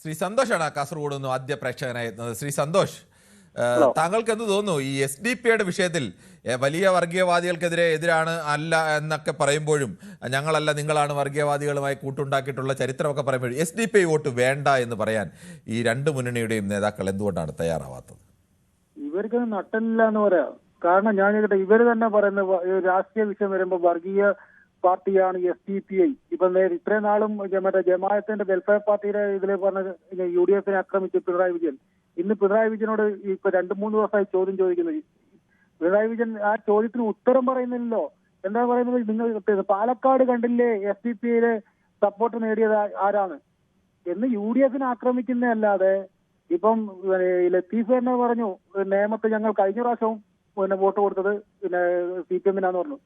ശ്രീ സന്തോഷാണ് കാസർഗോഡ് നിന്ന് ആദ്യ പ്രേക്ഷകനായി എത്തുന്നത്. ശ്രീ സന്തോഷ്, താങ്കൾക്ക് എന്ത് തോന്നുന്നു ഈ SDP-യുടെ വിഷയത്തിൽ വലിയ വർഗീയവാദികൾക്കെതിരെ എതിരാണ് അല്ല എന്നൊക്കെ പറയുമ്പോഴും ഞങ്ങളല്ല നിങ്ങളാണ് വർഗീയവാദികളുമായി കൂട്ടുണ്ടാക്കിയിട്ടുള്ള ചരിത്രമൊക്കെ പറയുമ്പോഴും SDP വോട്ട് വേണ്ട എന്ന് പറയാൻ ഈ രണ്ട് മുന്നണിയുടെയും നേതാക്കൾ എന്തുകൊണ്ടാണ് തയ്യാറാവാത്തത്? ഇവർക്ക് നട്ടല്ല എന്ന് പറയാം. കാരണം ഞാൻ ഇവര് തന്നെ പറയുന്ന രാഷ്ട്രീയ വിഷയം വരുമ്പോൾ വർഗീയ പാർട്ടിയാണ് SDP-ഐ. ഇപ്പൊ ഇത്രയും നാളും മറ്റേ ജമാഅത്തിന്റെ വെൽഫെയർ പാർട്ടിയുടെ ഇതിൽ പറഞ്ഞ UDF-നെ ആക്രമിച്ച് പിണറായി വിജയൻ. ഇന്ന് പിണറായി വിജയനോട് ഇപ്പൊ 2-3 ദിവസമായി ചോദ്യം ചോദിക്കുന്നത്. പിണറായി വിജയൻ ആ ചോദ്യത്തിന് ഉത്തരം പറയുന്നില്ലല്ലോ. എന്താ പറയുന്നത്? നിങ്ങൾ പാലക്കാട് കണ്ടില്ലേ SDP-യിലെ സപ്പോർട്ട് നേടിയത് ആരാണ് എന്ന് UDF-നെ ആക്രമിക്കുന്നതല്ലാതെ ഇപ്പം ലത്തീഫ് തന്നെ പറഞ്ഞു നിയമത്തെ ഞങ്ങൾ കഴിഞ്ഞ പ്രാവശ്യവും വോട്ട് കൊടുത്തത് CPM-നാന്ന് പറഞ്ഞു.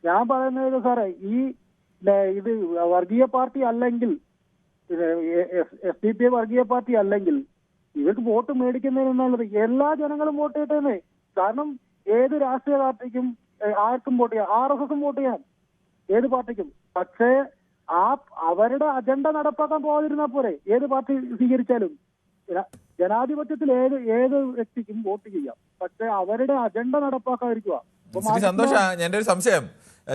ഞാൻ പറയുന്നത് സാറേ, ഇത് വർഗീയ പാർട്ടി അല്ലെങ്കിൽ SDP വർഗീയ പാർട്ടി അല്ലെങ്കിൽ ഇവർക്ക് വോട്ട് മേടിക്കുന്നതിനുള്ളത് എല്ലാ ജനങ്ങളും വോട്ട് ചെയ്യട്ടെ. കാരണം ഏത് രാഷ്ട്രീയ പാർട്ടിക്കും ആർക്കും വോട്ട് ചെയ്യാം, RSSും വോട്ട് ചെയ്യാം, ഏത് പാർട്ടിക്കും. പക്ഷേ അവരുടെ അജണ്ട നടപ്പാക്കാൻ പോകാതിരുന്നാൽ പോരെ. ഏത് പാർട്ടി സ്വീകരിച്ചാലും ജനാധിപത്യത്തിൽ ഏത് വ്യക്തിക്കും വോട്ട് ചെയ്യാം, പക്ഷെ അവരുടെ അജണ്ട നടപ്പാക്കാതിരിക്കുക. സന്തോഷ, എന്റെ ഒരു സംശയം,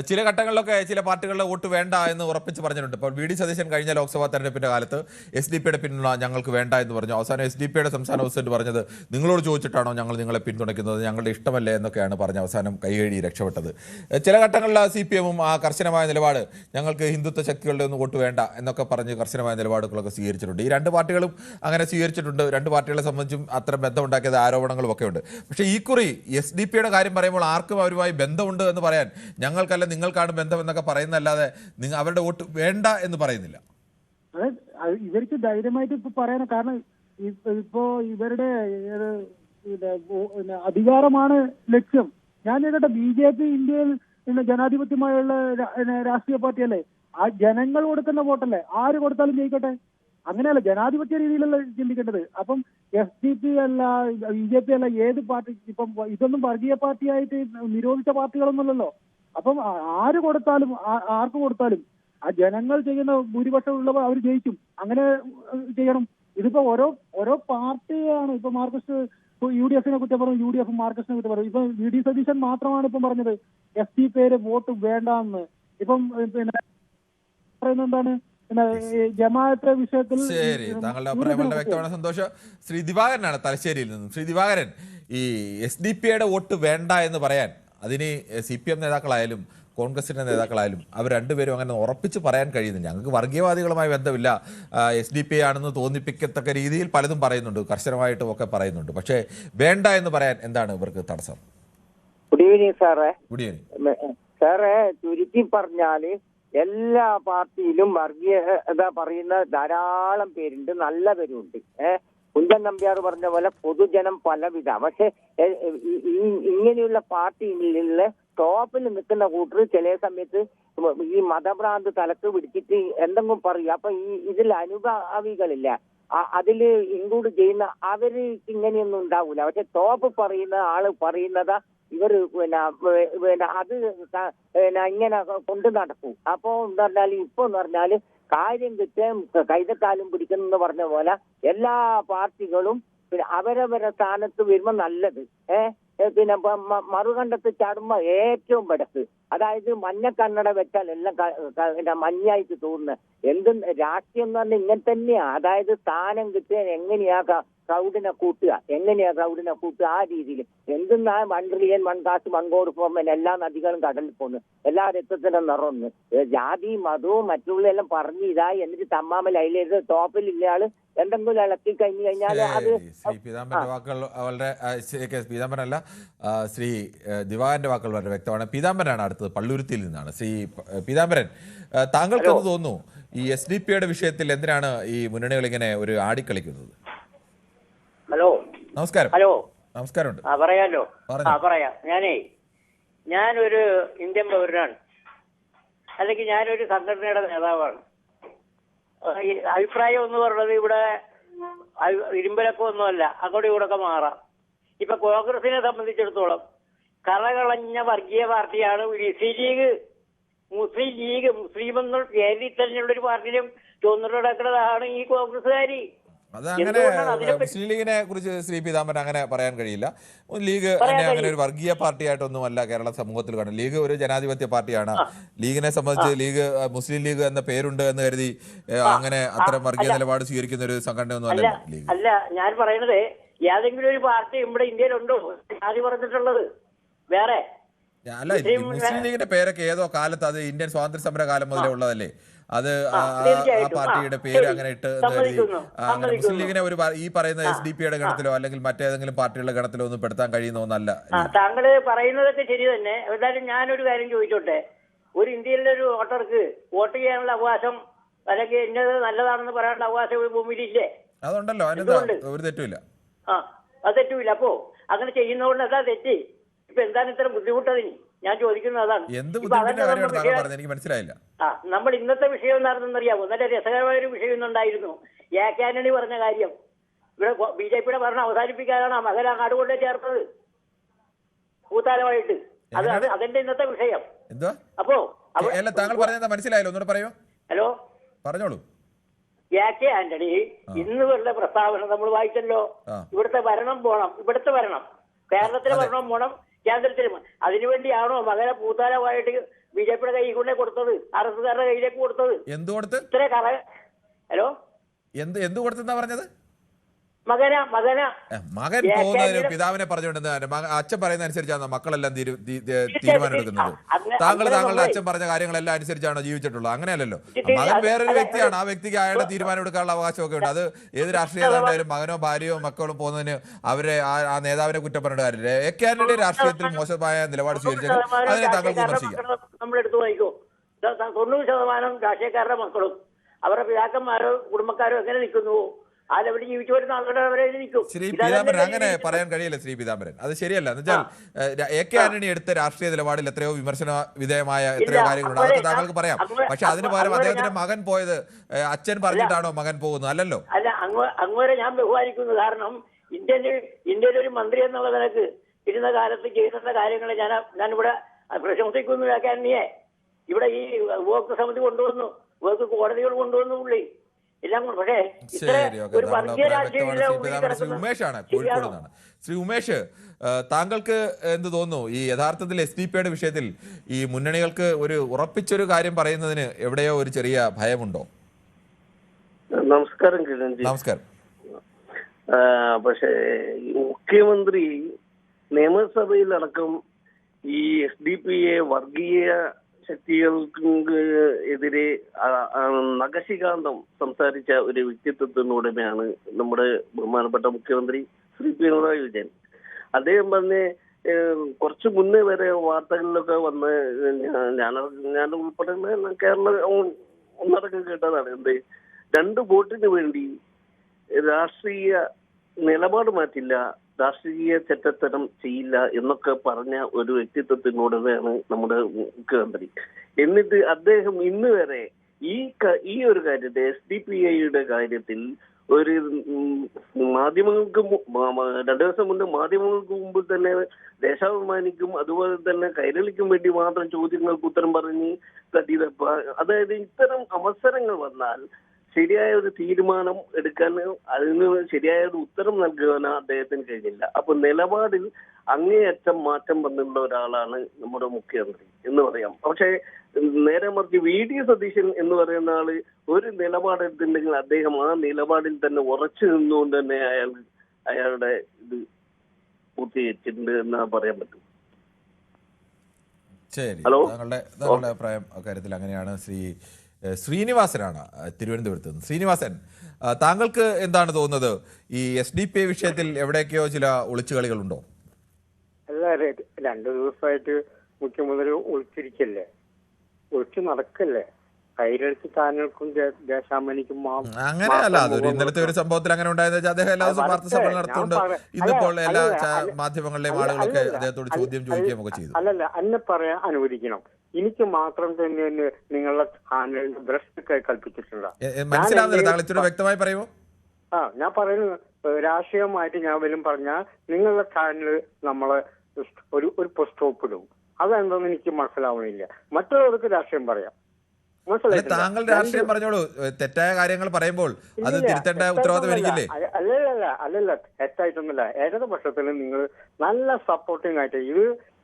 ചില ഘട്ടങ്ങളിലൊക്കെ ചില പാർട്ടികളുടെ വോട്ട് വേണ്ട എന്ന് ഉറപ്പിച്ച് പറഞ്ഞിട്ടുണ്ട്. ഇപ്പോൾ VD സതീശൻ കഴിഞ്ഞ ലോക്സഭാ തെരഞ്ഞെടുപ്പിന്റെ കാലത്ത് SDP-യുടെ പിന്തുണ ഞങ്ങൾക്ക് വേണ്ട എന്ന് പറഞ്ഞു. അവസാനം SDP-യുടെ സംസ്ഥാന പ്രസിഡന്റ് പറഞ്ഞത് നിങ്ങളോട് ചോദിച്ചിട്ടാണോ ഞങ്ങൾ നിങ്ങളെ പിന്തുണയ്ക്കുന്നത്, ഞങ്ങളുടെ ഇഷ്ടമല്ലേ എന്നൊക്കെയാണ് പറഞ്ഞ് അവസാനം കൈകഴുകി രക്ഷപ്പെട്ടത്. ചില ഘട്ടങ്ങളിൽ CPM-ഉം ആ കർശനമായ നിലപാട്, ഞങ്ങൾക്ക് ഹിന്ദുത്വ ശക്തികളുടെ ഒന്നും വോട്ട് വേണ്ട എന്നൊക്കെ പറഞ്ഞ് കർശനമായ നിലപാടുകളൊക്കെ സ്വീകരിച്ചിട്ടുണ്ട്. ഈ രണ്ട് പാർട്ടികളും അങ്ങനെ സ്വീകരിച്ചിട്ടുണ്ട്. രണ്ട് പാർട്ടികളെ സംബന്ധിച്ചും അത്ര ബന്ധമുണ്ടാക്കിയത് ആരോപണങ്ങളും ഒക്കെ ഉണ്ട്. പക്ഷേ ഈ കുറി SDP-യുടെ കാര്യം പറയുമ്പോൾ ആർക്കും അവരുമായി ബന്ധമുണ്ട് എന്ന് പറയാൻ ഞങ്ങൾക്കല്ല നിങ്ങൾക്കാണ് ബന്ധം എന്നൊക്കെ പറയുന്നതല്ലാതെ അവരുടെ വോട്ട് വേണ്ട എന്ന് പറയുന്നില്ല. ഇവർക്ക് ധൈര്യമായിട്ട് ഇപ്പൊ പറയാൻ കാരണം ഇപ്പോ ഇവരുടെ അധികാരമാണ് ലക്ഷ്യം. ഞാൻ കേട്ടെ BJP ഇന്ത്യയിൽ ജനാധിപത്യമായുള്ള രാഷ്ട്രീയ പാർട്ടിയല്ലേ. ആ ജനങ്ങൾ കൊടുക്കുന്ന വോട്ടല്ലേ, ആര് കൊടുത്താലും ജയിക്കട്ടെ. അങ്ങനെയല്ല ജനാധിപത്യ രീതിയിലല്ല ചിന്തിക്കേണ്ടത്. അപ്പം SDP അല്ല BJP അല്ല ഏത് പാർട്ടി, ഇപ്പം ഇതൊന്നും വർഗീയ പാർട്ടിയായിട്ട് നിരോധിച്ച പാർട്ടികളൊന്നുമല്ലല്ലോ. അപ്പം ആര് കൊടുത്താലും ആർക്ക് കൊടുത്താലും ആ ജനങ്ങൾ ചെയ്യുന്ന ഭൂരിപക്ഷം ഉള്ളവർ അവർ ജയിക്കും. അങ്ങനെ ചെയ്യണം. ഇതിപ്പോ ഓരോ പാർട്ടിയാണ്. ഇപ്പൊ മാർക്സിസ്റ്റ് UDF-നെ കുറ്റം പറഞ്ഞു, UDF മാർക്സിസ്റ്റിനെ കുറ്റം പറഞ്ഞു. ഇപ്പൊ VD സതീശൻ മാത്രമാണ് ഇപ്പം പറഞ്ഞത് SDP-യുടെ വോട്ട് വേണ്ടെന്ന്. ഇപ്പം പിന്നെ പറയുന്നത് എന്താണ്, ജമാഅത്തെ വിഷയത്തിൽ. ശരി, താങ്കളുടെ അഭിപ്രായം വളരെ വ്യക്തമാണ്. സന്തോഷം. ശ്രീ ദിവാകരനാണ് തലശ്ശേരിയിൽ നിന്നും. ശ്രീ ദിവാകരൻ, ഈ SDP-യുടെ വോട്ട് വേണ്ട എന്ന് പറയാൻ അതിന് CPM നേതാക്കളായാലും കോൺഗ്രസിന്റെ നേതാക്കളായാലും അവർ രണ്ടുപേരും അങ്ങനെ ഉറപ്പിച്ച് പറയാൻ കഴിയുന്നില്ല. ഞങ്ങൾക്ക് വർഗീയവാദികളുമായി ബന്ധമില്ല, SDP ആണെന്ന് തോന്നിപ്പിക്കത്തക്ക രീതിയിൽ പലതും പറയുന്നുണ്ട്, കർശനമായിട്ടും ഒക്കെ പറയുന്നുണ്ട്. പക്ഷേ വേണ്ട എന്ന് പറയാൻ എന്താണ് ഇവർക്ക് തടസ്സം? ഗുഡ് ഈവനിങ് സാറേ. ഗുഡ് ഈവനിങ് സാറേ. ചുരുക്കി പറഞ്ഞാല് എല്ലാ പാർട്ടിയിലും വർഗീയത പറയുന്ന ധാരാളം പേരുണ്ട്, നല്ലവരുണ്ട്. കുഞ്ചൻ നമ്പ്യാർ പറഞ്ഞ പോലെ പൊതുജനം പലവിധ. പക്ഷെ ഇങ്ങനെയുള്ള പാർട്ടിയിലെ ടോപ്പിൽ നിൽക്കുന്ന കൂട്ടർ ചില സമയത്ത് ഈ മതഭ്രാന്ത് തലക്ക് പിടിച്ചിട്ട് എന്തെങ്കിലും പറയും. അപ്പൊ ഇതിൽ അനുഭാവികളില്ല, അതില് ഇൻക്ലൂഡ് ചെയ്യുന്ന അവര് ഇങ്ങനെയൊന്നും ഉണ്ടാവൂല. പക്ഷെ ടോപ്പ് പറയുന്ന ആള് പറയുന്നതാ ഇവർ അത് ഇങ്ങനെ കൊണ്ടു നടക്കും. അപ്പൊ എന്താ പറഞ്ഞാല് ഇപ്പൊ എന്ന് പറഞ്ഞാല് കാര്യം കിട്ടാൻ കൈതക്കാലും പിടിക്കുന്നെന്ന് പറഞ്ഞ പോലെ എല്ലാ പാർട്ടികളും പിന്നെ അവരവരുടെ സ്ഥാനത്ത് വരുമ്പോ നല്ലത്. പിന്നെ മറുകണ്ടത്ത് ചാടുമ്പോ ഏറ്റവും പെടക്ക്. അതായത് മഞ്ഞ കണ്ണട വെച്ചാൽ എല്ലാം മഞ്ഞായിട്ട് തോന്നുന്നത്. എന്തും രാഷ്ട്രീയം എന്ന് പറഞ്ഞാൽ ഇങ്ങനെ തന്നെയാ. അതായത് സ്ഥാനം കിട്ടിയാൽ എങ്ങനെയാ ക്രൗഡിനെ കൂട്ടുക ആ രീതിയിൽ. എന്തെന്നാ 1 ട്രില്യൺ 1 കാശ് 1 കോടി പോകുമ്പോൾ എല്ലാ നദികളും കടലിൽ പോകുന്നു, എല്ലാ രക്തത്തിന്റെ നിറന്ന് ജാതി മതവും മറ്റുള്ള എല്ലാം പറഞ്ഞ് ഇതായി. എന്നിട്ട് തമ്മാമൽ അതിലേത് ടോപ്പിലുള്ള ആള് എന്തെങ്കിലും ഇളക്കി കഴിഞ്ഞു കഴിഞ്ഞാൽ അത് ശ്രീ പീതാംബരന്റെ വാക്കുകൾ വളരെ പീതാംബരനല്ല, ശ്രീ ദിവാകരന്റെ വാക്കുകൾ വളരെ വ്യക്തമാണ്. പീതാംബരനാണ് അടുത്തത്, പള്ളുരുത്തിയിൽ നിന്നാണ്. ശ്രീ പീതാംബരൻ, താങ്കൾക്ക് എന്ത് തോന്നുന്നു ഈ SDP-യുടെ വിഷയത്തിൽ എന്തിനാണ് ഈ മുന്നണികൾ ഇങ്ങനെ ഒരു ആടിക്കളിക്കുന്നത്? ഹലോ, നമസ്കാരം. ഹലോ, നമസ്കാരമുണ്ട്. പറയാലോ? പറയാം. ഞാനൊരു ഇന്ത്യൻ പൗരനാണ്, അല്ലെങ്കിൽ ഞാനൊരു സംഘടനയുടെ നേതാവാണ്. അഭിപ്രായം എന്ന് പറയുന്നത് ഇവിടെ ഇരുമ്പലക്കം ഒന്നുമല്ല, അങ്ങോട്ടും ഇവിടെയൊക്കെ മാറാം. ഇപ്പൊ കോൺഗ്രസിനെ സംബന്ധിച്ചിടത്തോളം കറകളഞ്ഞ വർഗീയ പാർട്ടിയാണ് മുസ്ലിം ലീഗ്. മുസ്ലിം എന്ന പേരിൽ തന്നെയുള്ള ഒരു പാർട്ടിയിലും ചുവന്നുകിടക്കുന്നതാണ് ഈ കോൺഗ്രസ്സുകാരി. അത് അങ്ങനെ എന്തുകൊണ്ടാണ് അതിനെപ്പറ്റി മുസ്ലിം ലീഗിനെ കുറിച്ച് ശ്രീ പീതാംബരൻ അങ്ങനെ പറയാൻ കഴിയില്ല. ലീഗ് പറയാൻ അങ്ങനെ ഒരു വർഗീയ പാർട്ടിയായിട്ടൊന്നുമല്ല കേരള സമൂഹത്തിൽ കാണുന്നത്. ലീഗ് ഒരു ജനാധിപത്യ പാർട്ടിയാണ്. ആ, ലീഗിനെ സംബന്ധിച്ച് ലീഗ് മുസ്ലിം ലീഗ് എന്ന പേരുണ്ട് എന്ന് കരുതി ആ, അങ്ങനെ ആ, അത്തരം വർഗീയ അല്ല നിലപാട് സ്വീകരിക്കുന്ന ഒരു സംഘടനയൊന്നും അല്ല അല്ലല്ലോ ലീഗ്. അല്ല ഞാൻ പറയണത് ഏതെങ്കിലും ഒരു പാർട്ടി ഇവിടെ ഇന്ത്യയിലുണ്ടോ ജാതി പറഞ്ഞിട്ടുള്ളത് വേറെ? അല്ല, മുസ്ലിം ലീഗിന്റെ പേരൊക്കെ ഏതോ കാലത്ത് അത് ഇന്ത്യൻ സ്വാതന്ത്ര്യ സമര കാലം മുതലേ ഉള്ളതല്ലേ. അത് ആ തീർച്ചയായിട്ടും. പാർട്ടിയുടെ പേര് അങ്ങനെ ഇട്ട് എന്ന് കരുതി സമ്മതിക്കുന്നു, അങ്ങനെ മുസ്ലിം സമ്മതിക്കുന്നു. ലീഗിനെ ഒരു ഈ പറയുന്ന SDP-യുടെ ഗണത്തിലോ അല്ലെങ്കിൽ മറ്റേതെങ്കിലും പാർട്ടികളുടെ ഗണത്തിലോ ഒന്നും പെടുത്താൻ കഴിയുന്ന ഒന്നല്ല. താങ്കള് പറയുന്നതൊക്കെ ശരി തന്നെ. എന്തായാലും ഞാനൊരു കാര്യം ചോദിച്ചോട്ടെ. ഒരു ഇന്ത്യയിലെ ഒരു വോട്ടർക്ക് വോട്ട് ചെയ്യാനുള്ള അവകാശം അല്ലെങ്കിൽ ഇന്നത് നല്ലതാണെന്ന് പറയാനുള്ള അവകാശം ഒരു ഭൂമിയിലില്ലേ? അതുണ്ടല്ലോ, അതിനെന്താ ഒരു തെറ്റുമില്ല. അത് തെറ്റുമില്ല. അപ്പോ അങ്ങനെ ചെയ്യുന്നതുകൊണ്ട് എന്താ തെറ്റ്? ഇപ്പൊ എന്താണ് ഇത്ര ബുദ്ധിമുട്ടതിന്? ഞാൻ ചോദിക്കുന്നത് അതാണ്. എന്ത് ബുദ്ധിമുട്ടിന്റെ കാര്യമാണ് താങ്കൾ പറഞ്ഞത്? എനിക്ക് മനസ്സിലായില്ല. നമ്മൾ ഇന്നത്തെ വിഷയം എന്താണെന്നറിയാമോ? നല്ല രസകരമായ ഒരു വിഷയം ഇന്നുണ്ടായിരുന്നു. AK ആന്റണി പറഞ്ഞ കാര്യം. ഇവിടെ BJP-യുടെ ഭരണം അവസാനിപ്പിക്കാനാണ് ആ മകൻ അങ്ങാട് കൊണ്ടേ ചേർത്തത് ഭൂതാലമായിട്ട്. അതെന്റെ ഇന്നത്തെ വിഷയം. എന്തുവാ? അപ്പോ അല്ല, താങ്കൾ പറഞ്ഞത് മനസ്സിലായല്ലോ, ഒന്നുകൂടെ പറയോ? ഹലോ, പറഞ്ഞോളൂ. AK ആന്റണി ഇന്ന് വെറുതെ പ്രസ്താവന നമ്മൾ വായിച്ചല്ലോ. ഇവിടുത്തെ ഭരണം പോണം, ഇവിടുത്തെ ഭരണം കേരളത്തിലെ ഭരണം പോണം, കേന്ദ്രത്തിലും. അതിനുവേണ്ടിയാണോ മകനെ പൂത്താലമായിട്ട് BJP-യുടെ കൈ കൊണ്ടേ കൊടുത്തത്, RS-കാരുടെ കയ്യിലേക്ക് കൊടുത്തത്? എന്ത് കൊടുത്ത്? ഇത്ര ഹലോ, എന്ത് കൊടുത്തെന്നാ പറഞ്ഞത്? മകൻ പോകുന്നതിന് പിതാവിനെ പറഞ്ഞുകൊണ്ടെന്ന് അച്ഛൻ പറയുന്ന അനുസരിച്ചാണോ മക്കളെല്ലാം തീരുമാനം എടുക്കുന്നത്? താങ്കളുടെ അച്ഛൻ പറഞ്ഞ കാര്യങ്ങളെല്ലാം അനുസരിച്ചാണോ ജീവിച്ചിട്ടുള്ളത്? അങ്ങനെയല്ലല്ലോ. മകൻ വേറൊരു വ്യക്തിയാണ്. ആ വ്യക്തിക്ക് അയാളുടെ തീരുമാനം എടുക്കാനുള്ള അവകാശമൊക്കെ ഉണ്ട്. അത് ഏത് രാഷ്ട്രീയ നേതാവിനും മകനോ ഭാര്യയോ മക്കളോ പോകുന്നതിന് അവരെ ആ നേതാവിനെ കുറ്റം പറഞ്ഞിട്ട് കാര്യമില്ല. AK ആന്റണി രാഷ്ട്രീയത്തിൽ മോശമായ നിലപാട് സ്വീകരിച്ചത് അതിനെ താങ്കൾക്ക് വിമർശിക്കാം. നമ്മളെടുത്ത് വായിക്കോ, 90% രാഷ്ട്രീയക്കാരുടെ മക്കളും അവരുടെ പിതാക്കന്മാരോ കുടുംബക്കാരോ എങ്ങനെ നിൽക്കുന്നുവോ ആ ലെവലിൽ ജീവിച്ചു വരുന്ന ആളുകളുടെ അവരെ നിൽക്കും. ശ്രീ പീതാംബരൻ, അങ്ങനെ പറയാൻ കഴിയില്ല ശ്രീ പീതാംബരൻ. അത് ശരിയല്ല. എന്ന് വെച്ചാൽ AK ആന്റണി എടുത്ത രാഷ്ട്രീയ നിലപാടിൽ എത്രയോ വിമർശന വിധേയമായ എത്രയോ കാര്യങ്ങളുണ്ട്. അതൊക്കെ താങ്കൾക്ക് പറയാം. പക്ഷെ അതിന് പകരം അദ്ദേഹത്തിന്റെ മകൻ പോയത് അച്ഛൻ പറഞ്ഞിട്ടാണോ മകൻ പോകുന്നത്? അല്ലല്ലോ. അല്ല, അങ്ങോരെ ഞാൻ ബഹുമാനിക്കുന്നു. കാരണം ഇന്ത്യയിലെ ഒരു മന്ത്രി എന്നുള്ള നിലക്ക് ഇരുന്ന കാലത്ത് ചെയ്യുന്ന കാര്യങ്ങളെ ഞാനിവിടെ പ്രശംസിക്കുന്നു. AK ആന്റണിയെ ഇവിടെ ഈ വോക്ക് സമിതി കൊണ്ടുവന്നു, വോക്ക് കോടതികൾ കൊണ്ടുവന്നു പുള്ളി എല്ലാം. പക്ഷേ ഒരു വർഗീയ രാഷ്ട്രീയ ഉമേഷാണ് കോഴിക്കോട് നിന്നാണ്. ശ്രീ ഉമേഷ്, താങ്കൾക്ക് എന്ത് തോന്നുന്നു? ഈ യഥാർത്ഥത്തിൽ SDP-യുടെ വിഷയത്തിൽ ഈ മുന്നണികൾക്ക് ഒരു ഉറപ്പിച്ചൊരു കാര്യം പറയുന്നതിന് എവിടെയോ ഒരു ചെറിയ ഭയമുണ്ടോ? നമസ്കാരം കിരൺജി. നമസ്കാരം. പക്ഷേ മുഖ്യമന്ത്രി നിയമസഭയിലടക്കം ഈ SDP-യെ വർഗീയ ശക്തികൾക്ക് എതിരെ നഖശികാന്തം സംസാരിച്ച ഒരു വ്യക്തിത്വത്തിനുടനെയാണ് നമ്മുടെ ബഹുമാനപ്പെട്ട മുഖ്യമന്ത്രി ശ്രീ പിണറായി വിജയൻ. അദ്ദേഹം പറഞ്ഞ് കുറച്ചു മുന്നേ വരെ വാർത്തകളിലൊക്കെ വന്ന് ഞാൻ ഉൾപ്പെടെ കേരളം ഒന്നടക്കം കേട്ടതാണ്. എന്ത് 2 വോട്ടിന് വേണ്ടി രാഷ്ട്രീയ നിലപാട് മാറ്റില്ല, രാഷ്ട്രീയ ചെറ്റത്തരം ചെയ്യില്ല എന്നൊക്കെ പറഞ്ഞ ഒരു വ്യക്തിത്വത്തിനോടാണ് നമ്മുടെ മുഖ്യമന്ത്രി. എന്നിട്ട് അദ്ദേഹം ഇന്ന് വരെ ഈ ഒരു കാര്യത്തെ SDP-യുടെ കാര്യത്തിൽ ഒരു മാധ്യമങ്ങൾക്ക് 2 ദിവസം മുന്നേ മാധ്യമങ്ങൾക്ക് മുമ്പ് തന്നെ ദേശാഭിമാനിക്കും അതുപോലെ തന്നെ കൈരളിക്കും വേണ്ടി മാത്രം ചോദ്യങ്ങൾക്ക് ഉത്തരം പറഞ്ഞ് തട്ടിയതപ്പ. അതായത് ഇത്തരം അവസരങ്ങൾ വന്നാൽ ശരിയായ ഒരു തീരുമാനം എടുക്കാൻ, അതിന് ശരിയായ ഒരു ഉത്തരം നൽകുവാൻ അദ്ദേഹത്തിന് കഴിഞ്ഞില്ല. അപ്പൊ നിലപാടിൽ അങ്ങേയറ്റം മാറ്റം വന്നിട്ടുള്ള ഒരാളാണ് നമ്മുടെ മുഖ്യമന്ത്രി എന്ന് പറയാം. പക്ഷേ നേരെ മറിച്ച് VD സതീശൻ എന്ന് പറയുന്ന ആള് ഒരു നിലപാടെടുത്തിട്ടുണ്ടെങ്കിൽ അദ്ദേഹം ആ നിലപാടിൽ തന്നെ ഉറച്ചു നിന്നുകൊണ്ട് തന്നെ അയാളുടെ ഇത് പൂർത്തീകരിച്ചിട്ടുണ്ട് എന്ന് പറയാൻ പറ്റും. ശരി, താങ്കളുടെ അഭിപ്രായം അക്കാര്യത്തിൽ അങ്ങനെയാണ്. ശ്രീനിവാസനാണ് തിരുവനന്തപുരത്ത് നിന്ന്. ശ്രീനിവാസൻ, താങ്കൾക്ക് എന്താണ് തോന്നുന്നത്? ഈ SDP വിഷയത്തിൽ എവിടെയൊക്കെയോ ചില ഒളിച്ചുകളികളുണ്ടോ? അല്ല, 2 ദിവസമായിട്ട് മുഖ്യമന്ത്രി ഒളിച്ചിരിക്കല്ലേ, ഒളിച്ചു നടക്കല്ലേ. കൈരളിച്ച് ചാനൽക്കും ദേശാഭിമാനിക്കും അങ്ങനെയല്ല. അതൊരു ഇന്നലത്തെ ഒരു സംഭവത്തിൽ അങ്ങനെ ഉണ്ടായത്. അദ്ദേഹം എല്ലാ ദിവസവും വാർത്താ സമ്മേളനം നടത്തുന്നുണ്ട്. ഇന്നിപ്പോൾ എല്ലാ മാധ്യമങ്ങളിലെയും ആളുകളൊക്കെ അദ്ദേഹത്തോട് ചോദ്യം ചോദിക്കുകയും ഒക്കെ ചെയ്തു. അല്ലല്ല, എന്നെ പറയാൻ അനുവദിക്കണം. എനിക്ക് മാത്രം തന്നെ നിങ്ങളുടെ ചാനലിന്റെ ബ്രസ്റ്റ് കൽപ്പിച്ചിട്ടുണ്ട്. മനസ്സിലാവുന്നില്ല, താങ്കൾ ഇത്തിരി വ്യക്തമായി പറയുമോ? ഞാൻ പറയുന്നത് രാഷ്ട്രീയമായിട്ട് ഞാൻ വരും പറഞ്ഞാൽ നിങ്ങളുടെ ചാനൽ നമ്മളെ ഒരു സ്റ്റോപ്പ് ഇടും. അതെന്താന്ന് എനിക്ക് മനസ്സിലാവുന്നില്ല. മറ്റുള്ളവർക്ക് രാഷ്ട്രീയം പറയാം. അല്ല, താങ്കൾ രാഷ്ട്രീയം പറഞ്ഞോളൂ. തെറ്റായ കാര്യങ്ങൾ പറയുമ്പോൾ അത് തിരുത്തേണ്ട ഉത്തരവാദിത്വം എനിക്കില്ലേ? അല്ലല്ല തെറ്റായിട്ടൊന്നുമില്ല. ഇടതുപക്ഷത്തിൽ നിങ്ങൾ നല്ല സപ്പോർട്ടിങ് ആയിട്ട്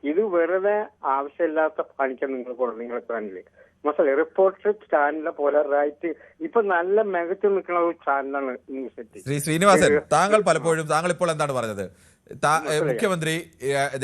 ഇത് വെറുതെ ആവശ്യമില്ലാത്ത പണിക്കാൻ നിങ്ങൾ കാണില്ലേ? മനസ്സിലായി? റിപ്പോർട്ടർ ചാനലിനെ പോലെ റൈറ്റ് ഇപ്പൊ നല്ല മികച്ചു നിൽക്കുന്ന ഒരു ചാനലാണ് ന്യൂസ്. ശ്രീ ശ്രീനിവാസൻ, താങ്കൾ ഇപ്പോൾ എന്താണ് പറഞ്ഞത്? മുഖ്യമന്ത്രി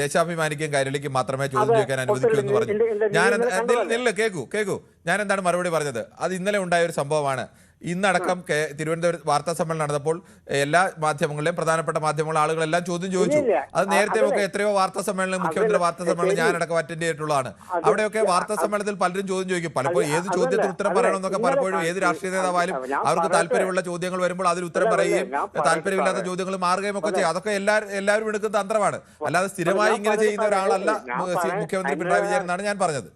ദേശാഭിമാനിക്കും കൈരളിക്കും മാത്രമേ ചോദ്യം ചോദിക്കാൻ അനുവദിക്കൂ എന്ന് പറഞ്ഞു. കേക്കൂ ഞാൻ എന്താണ് മറുപടി പറഞ്ഞത്? അത് ഇന്നലെ ഉണ്ടായ ഒരു സംഭവമാണ്. ഇന്നടക്കം തിരുവനന്തപുരം വാർത്താ സമ്മേളനം നടന്നപ്പോൾ എല്ലാ മാധ്യമങ്ങളിലെയും പ്രധാനപ്പെട്ട മാധ്യമങ്ങൾ ആളുകളെല്ലാം ചോദ്യം ചോദിച്ചു. അത് നേരത്തെ ഒക്കെ എത്രയോ വാർത്താ സമ്മേളനം, മുഖ്യമന്ത്രി വാർത്താ സമ്മേളനം ഞാനടക്കം അറ്റൻഡ് ചെയ്തിട്ടുള്ളതാണ്. അവിടെയൊക്കെ വാർത്താ സമ്മേളനത്തിൽ പലരും ചോദ്യം ചോദിക്കും. പലപ്പോഴും ഏത് ചോദ്യത്തിന് ഉത്തരം പറയണമെന്നൊക്കെ പലപ്പോഴും ഏത് രാഷ്ട്രീയ നേതാവായാലും അവർക്ക് താല്പര്യമുള്ള ചോദ്യങ്ങൾ വരുമ്പോൾ അതിൽ ഉത്തരം പറയുകയും താല്പര്യമില്ലാത്ത ചോദ്യങ്ങൾ മാറുകയും ഒക്കെ ചെയ്യും. അതൊക്കെ എല്ലാവരും എടുക്കുന്ന തന്ത്രമാണ്. അല്ലാതെ സ്ഥിരമായി ഇങ്ങനെ ചെയ്യുന്ന ഒരാളല്ല മുഖ്യമന്ത്രി പിണറായി വിജയൻ എന്നാണ് ഞാൻ പറഞ്ഞത്.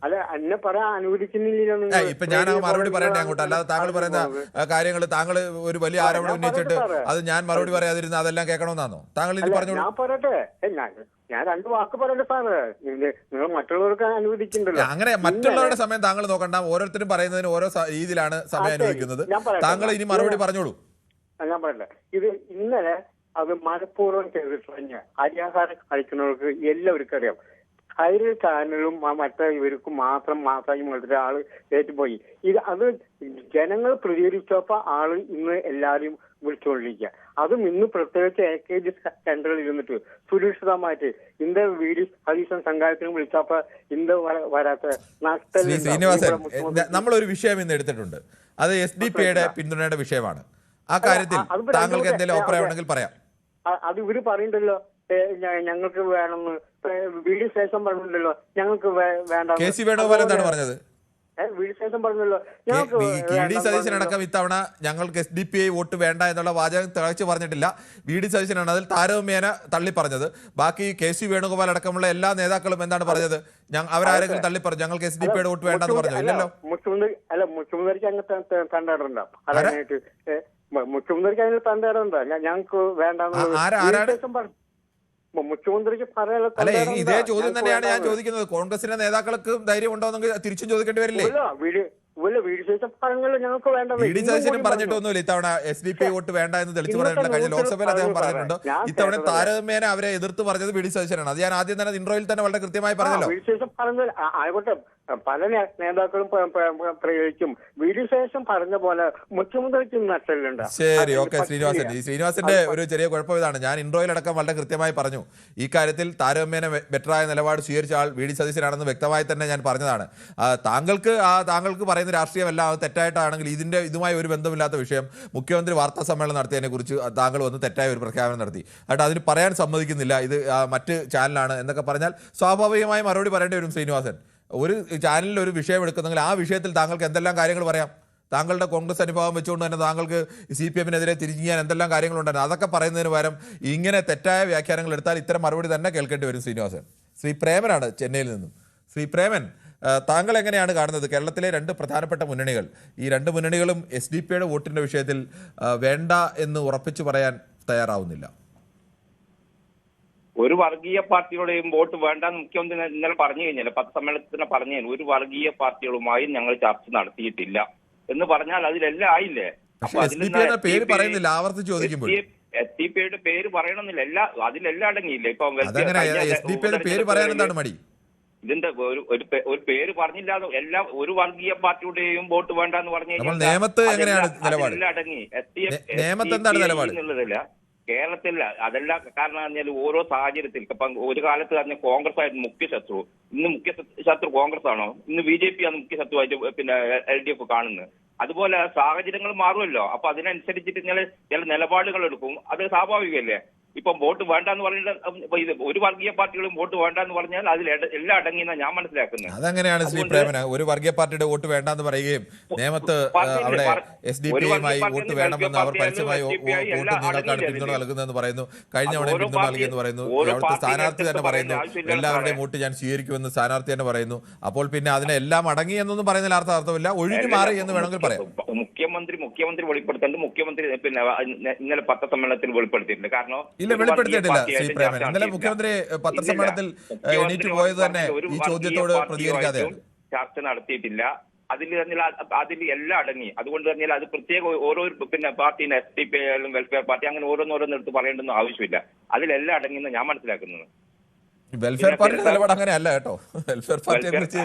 ഇപ്പൊ ഞാൻ മറുപടി പറയണ്ടേ അങ്ങോട്ട്? അല്ലാതെ താങ്കൾ പറയുന്ന കാര്യങ്ങൾ, താങ്കൾ ഒരു വലിയ ആരോപണം ഉന്നയിച്ചിട്ട് അത് ഞാൻ മറുപടി പറയാതിരുന്ന അതെല്ലാം കേൾക്കണമെന്നാണോ താങ്കൾ ഇനി പറഞ്ഞോളൂ? ഞാൻ 2 വാക്ക് പറയണ്ട സാറ്, നിങ്ങൾ മറ്റുള്ളവർക്ക് അനുവദിക്കുന്നുണ്ടല്ലോ. അങ്ങനെ മറ്റുള്ളവരുടെ സമയം താങ്കൾ നോക്കണ്ട. ഓരോരുത്തരും പറയുന്നതിന് ഓരോ രീതിയിലാണ് സമയം അനുവദിക്കുന്നത്. താങ്കൾ ഇനി മറുപടി പറഞ്ഞോളൂ. ഞാൻ പറയട്ടെ, ഇത് ഇന്നലെ അത് മനഃപൂർവ്വം ചെയ്തിട്ടുള്ള അരിയാഹാരം കഴിക്കുന്നവർക്ക് എല്ലാവർക്കും അറിയാം. കൈരളി ചാനലും മറ്റേ ഇവർക്കും മാത്രമായി ഒരാള് ഏറ്റുപോയി. അത് ജനങ്ങൾ പ്രതികരിച്ചപ്പോ ആള് ഇന്ന് എല്ലാവരും വിളിച്ചുകൊണ്ടിരിക്കുക. അതും ഇന്ന് പ്രത്യേകിച്ച് AKG സെന്ററിൽ ഇരുന്നിട്ട് സുരക്ഷിതമായിട്ട് ഇന്ത്യ വീഡിയോ സതീശൻ സംഘാടനത്തിന് വിളിച്ചപ്പോ ഇന്ത്യ വരാത്ത ശ്രീനിവാസൻ, നമ്മളൊരു വിഷയം ഇന്ന് എടുത്തിട്ടുണ്ട്. അത് SDP-യുടെ പിന്തുണയുടെ വിഷയമാണ്. ആ കാര്യത്തിൽ താങ്കൾക്ക് എന്തെങ്കിലും അഭിപ്രായം ഉണ്ടെങ്കിൽ പറയാം. അത് ഇവര് പറയണ്ടല്ലോ ഞങ്ങൾക്ക് വേണമെന്ന്. വീഡിയോ ശേഷം പറഞ്ഞില്ലല്ലോ ഞങ്ങൾക്ക് വേണ്ട. KC വേണുഗോപാൽ എന്താണ് പറഞ്ഞത്? വീഡിയോ ശേഷം പറഞ്ഞല്ലോ VD സതീശനടക്കം ഇത്തവണ ഞങ്ങൾക്ക് SDP വോട്ട് വേണ്ട എന്നുള്ള വാചകം തിളച്ചു പറഞ്ഞിട്ടില്ല. VD സതീശനാണ് അതിൽ താരതമ്യേന തള്ളി പറഞ്ഞത്. ബാക്കി KC വേണുഗോപാൽ അടക്കമുള്ള എല്ലാ നേതാക്കളും എന്താണ് പറഞ്ഞത്? അവരാരെങ്കിലും തള്ളി പറഞ്ഞു ഞങ്ങൾക്ക് SDP-യുടെ വോട്ട് വേണ്ടെന്ന് പറഞ്ഞു? ഇല്ലല്ലോ. മുഖ്യമന്ത്രിക്ക് അങ്ങനത്തെ തണ്ടാടുണ്ടോ? പറയാനായിട്ട് മുഖ്യമന്ത്രിക്ക് അതിന് തണ്ടാടുണ്ടോ? ഞങ്ങൾക്ക് വേണ്ടെന്ന് മുഖ്യമന്ത്രിക്ക് പറയാനുള്ള. അല്ല, ഇതേ ചോദ്യം തന്നെയാണ് ഞാൻ ചോദിക്കുന്നത്. കോൺഗ്രസിന്റെ നേതാക്കൾക്ക് ധൈര്യം ഉണ്ടോന്നെങ്കിൽ തിരിച്ചും ചോദിക്കേണ്ടി വരില്ലേ? VD സതീശനും പറഞ്ഞിട്ടൊന്നുമില്ല ഇത്തവണ SDP വോട്ട് വേണ്ട എന്ന് തെളിച്ചു പറഞ്ഞിട്ടുണ്ട്. കഴിഞ്ഞ ലോക്സഭയിൽ അദ്ദേഹം പറഞ്ഞിട്ടുണ്ട്. ഇത്തവണ താരതമ്യേന അവരെ എതിർത്ത് പറഞ്ഞത് VD സതീശനാണ്. അത് ഞാൻ ആദ്യം തന്നെ ഇൻട്രോയിൽ തന്നെ വളരെ കൃത്യമായി പറഞ്ഞല്ലോ. ആയിക്കോട്ടെ, പല നേതാക്കളും പ്രയോഗിക്കും. VD സതീശൻ പറഞ്ഞ പോലെ മുഖ്യമന്ത്രിക്ക് നഷ്ടലുണ്ട്. ശരി, ഓക്കെ. ശ്രീനിവാസന്റെ ഒരു ചെറിയ കുഴപ്പം ഇതാണ്. ഞാൻ ഇൻട്രോയിലടക്കം വളരെ കൃത്യമായി പറഞ്ഞു. ഈ കാര്യത്തിൽ താരതമ്യേന ബെറ്ററായ നിലപാട് സ്വീകരിച്ച ആൾ VD സതീശനാണെന്ന് വ്യക്തമായി തന്നെ ഞാൻ പറഞ്ഞതാണ്. താങ്കൾക്ക് പറയുന്ന രാഷ്ട്രീയമല്ല, അത് തെറ്റായിട്ടാണെങ്കിൽ ഇതുമായി ഒരു ബന്ധമില്ലാത്ത വിഷയം മുഖ്യമന്ത്രി വാർത്താ സമ്മേളനം നടത്തിയതിനെ കുറിച്ച് താങ്കൾ വന്ന് തെറ്റായ ഒരു പ്രഖ്യാപനം നടത്തി. എന്നിട്ട് അതിന് പറയാൻ സമ്മതിക്കുന്നില്ല. ഇത് മറ്റ് ചാനലാണ് എന്നൊക്കെ പറഞ്ഞാൽ സ്വാഭാവികമായി മറുപടി പറയേണ്ടി വരും. ശ്രീനിവാസൻ, ഒരു ചാനലിൽ ഒരു വിഷയം എടുക്കുന്നെങ്കിൽ ആ വിഷയത്തിൽ താങ്കൾക്ക് എന്തെല്ലാം കാര്യങ്ങൾ പറയാം? താങ്കളുടെ കോൺഗ്രസ് അനുഭവം വെച്ചുകൊണ്ട് തന്നെ താങ്കൾക്ക് CPM-നെതിരെ തിരിഞ്ഞാൻ എന്തെല്ലാം കാര്യങ്ങളുണ്ടായിരുന്നു? അതൊക്കെ പറയുന്നതിന് പകരം ഇങ്ങനെ തെറ്റായ വ്യാഖ്യാനങ്ങൾ എടുത്താൽ ഇത്തരം മറുപടി തന്നെ കേൾക്കേണ്ടി വരും. ശ്രീനിവാസൻ, ശ്രീ പ്രേമനാണ് ചെന്നൈയിൽ നിന്നും. ശ്രീ പ്രേമൻ, താങ്കൾ എങ്ങനെയാണ് കാണുന്നത്? കേരളത്തിലെ 2 പ്രധാനപ്പെട്ട മുന്നണികൾ, ഈ 2 മുന്നണികളും SDP-യുടെ വോട്ടിന്റെ വിഷയത്തിൽ വേണ്ട എന്ന് ഉറപ്പിച്ചു പറയാൻ തയ്യാറാവുന്നില്ല. ഒരു വർഗീയ പാർട്ടികളുടെയും വോട്ട് വേണ്ടെന്ന് മുഖ്യമന്ത്രി ഇന്നലെ പറഞ്ഞു കഴിഞ്ഞാൽ, പത്രസമ്മേളനത്തിന് പറഞ്ഞു കഴിഞ്ഞാൽ ഒരു വർഗീയ പാർട്ടികളുമായി ഞങ്ങൾ ചർച്ച നടത്തിയിട്ടില്ല എന്ന് പറഞ്ഞാൽ അതിലെല്ലാം ആയില്ലേ? പേര് പറയുന്നില്ല, ആവർത്തിച്ച് ചോദിക്കുമ്പോൾ SDP-യുടെ പേര് പറയണമെന്നില്ല, അതിലെല്ലാം അടങ്ങിയില്ല. ഇപ്പൊ പേര് പറയാൻ എന്താണ് മടി? ഇതിന്റെ ഒരു പേര് പറഞ്ഞില്ലാതെ എല്ലാ ഒരു വർഗീയ പാർട്ടിയുടെയും വോട്ട് വേണ്ടെന്ന് പറഞ്ഞു കഴിഞ്ഞാൽ നിയമത്ത് എങ്ങനെയാണ് നിലപാട്? അടങ്ങി എന്നുള്ളതല്ല കേരളത്തിൽ. അതല്ല കാരണം പറഞ്ഞാൽ ഓരോ സാഹചര്യത്തിൽ ഇപ്പം ഒരു കാലത്ത് പറഞ്ഞ കോൺഗ്രസ് ആയിരുന്നു മുഖ്യ ശത്രു. ഇന്ന് മുഖ്യ ശത്രു കോൺഗ്രസ് ആണോ? ഇന്ന് BJP ആണ് മുഖ്യ ശത്രുവായിട്ട് പിന്നെ LDF കാണുന്നത്. അതുപോലെ സാഹചര്യങ്ങൾ മാറുമല്ലോ. അപ്പൊ അതിനനുസരിച്ചിട്ട് ചില നിലപാടുകൾ എടുക്കും. അത് സ്വാഭാവികമല്ലേ? ഇപ്പം വോട്ട് വേണ്ടെന്ന് പറഞ്ഞാൽ ഒരു വർഗീയ പാർട്ടികളും വോട്ട് വേണ്ടെന്ന് പറഞ്ഞാൽ അതിൽ എല്ലാം അടങ്ങിയെന്ന ഞാൻ മനസ്സിലാക്കുന്നത്. അതെങ്ങനെയാണ് ശ്രീ പ്രേമന? ഒരു വർഗീയ പാർട്ടിയുടെ വോട്ട് വേണ്ടെന്ന് പറയുകയും നിയമത്ത് അവിടെ SDP-യുമായി വോട്ട് വേണമെന്ന് അവർ പരസ്യമായി വോട്ട് നിങ്ങൾക്കാണ് പിന്തുണ നൽകുന്നതെന്ന് പറയുന്നു. കഴിഞ്ഞ തവണ പിന്തുണ നൽകിയെന്ന് പറയുന്നു. അവിടുത്തെ സ്ഥാനാർത്ഥി തന്നെ പറയുന്നു എല്ലാവരുടെയും വോട്ട് ഞാൻ സ്വീകരിക്കുമെന്ന് സ്ഥാനാർത്ഥി തന്നെ പറയുന്നു. അപ്പോൾ പിന്നെ അതിനെല്ലാം അടങ്ങി എന്നൊന്നും പറയുന്നതിൽ അർത്ഥമില്ല, ഒഴിഞ്ഞു മാറി എന്ന് വേണമെങ്കിൽ പറയാം. മുഖ്യമന്ത്രി വെളിപ്പെടുത്തേണ്ടത് മുഖ്യമന്ത്രി പിന്നെ ഇന്നലെ പത്രസമ്മേളനത്തിൽ വെളിപ്പെടുത്തിയിട്ടുണ്ട്. കാരണം വെളിപ്പെടുത്തിയിട്ടില്ല ശ്രീ പ്രേമൻ. ഇന്നലെ മുഖ്യമന്ത്രി പത്രസമ്മേളനത്തിൽ എണീറ്റ് പോയത് തന്നെ ഈ ചോദ്യത്തോട് പ്രതികരിക്കാതെയാണ്. ചർച്ച നടത്തിയിട്ടില്ല. അതിൽ പറഞ്ഞാൽ അതിൽ എല്ലാം അടങ്ങി. അതുകൊണ്ട് പറഞ്ഞാൽ അത് പ്രത്യേക ഓരോ പിന്നെ പാർട്ടീനെ SDP ആയാലും വെൽഫെയർ പാർട്ടി അങ്ങനെ ഓരോന്നോരോന്നെടുത്ത് പറയേണ്ടൊന്നും ആവശ്യമില്ല. അതിലെല്ലാം അടങ്ങിയെന്ന് ഞാൻ മനസ്സിലാക്കുന്നത്. വെൽഫെയർ പാർട്ടിയുടെ നിലപാട് അങ്ങനെ അല്ല കേട്ടോ. വെൽഫെയർ പാർട്ടിയെ കുറിച്ച്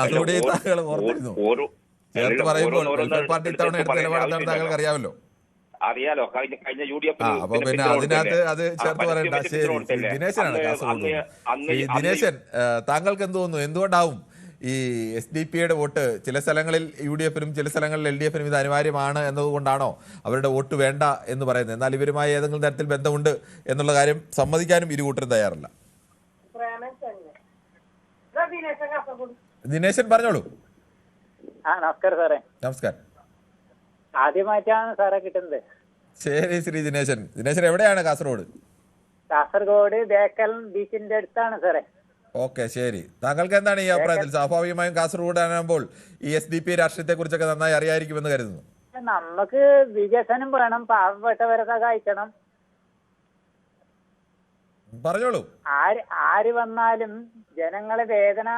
അതുകൂടി താങ്കൾ ഓർത്തിരുന്നു. ചേർത്ത് പറയുമ്പോൾ വെൽഫെയർ പാർട്ടി ഇത്തവണ എടുത്ത നിലപാടെന്താണെന്ന് താങ്കൾക്ക് അറിയാമല്ലോ. അറിയാലോ, കഴിഞ്ഞ UDF അപ്പൊ പിന്നെ അതിനകത്ത് അത് ചേർത്ത് പറയണ്ട. ശരി, ദിനേശനാണ് കാസർഗോഡ്. ദിനേശൻ, താങ്കൾക്ക് എന്ത് തോന്നുന്നു, എന്തുകൊണ്ടാവും ഈ SDP-യുടെ വോട്ട് ചില സ്ഥലങ്ങളിൽ UDF-നും ചില സ്ഥലങ്ങളിൽ LDF-നും ഇത് അനിവാര്യമാണ് എന്നതുകൊണ്ടാണോ അവരുടെ വോട്ട് വേണ്ട എന്ന് പറയുന്നത്? എന്നാൽ ഇവരുമായി ഏതെങ്കിലും തരത്തിൽ ബന്ധമുണ്ട് എന്നുള്ള കാര്യം സമ്മതിക്കാനും ഇരു കൂട്ടരും തയ്യാറല്ല. ദിനേശൻ പറഞ്ഞോളൂ. നമസ്കാരം സാറേ. നമസ്കാരം. ആദ്യമായിട്ടാണ് സാറെ കിട്ടുന്നത്. ശരി ശ്രീ ദിനേശൻ. ദിനേശൻ എവിടെയാണ്? കാസർഗോഡ്. കാസർഗോഡ് ബേക്കൽ ബീച്ചിന്റെ അടുത്താണ് സാറേ. ഓക്കെ, ശരി. താങ്കൾക്ക് എന്താണ് ഈ അഭിപ്രായത്തിൽ? സ്വാഭാവികമായും കാസർഗോഡ് ആകുമ്പോൾ ഈ SDP രാഷ്ട്രീയത്തെ കുറിച്ചൊക്കെ നന്നായി അറിയായിരിക്കുമെന്ന് കരുതുന്നു. നമുക്ക് വികസനം വേണം, പാവപ്പെട്ടവരെ സഹായിക്കണം. പറഞ്ഞോളൂ. ആര് വന്നാലും ജനങ്ങളെ വേദന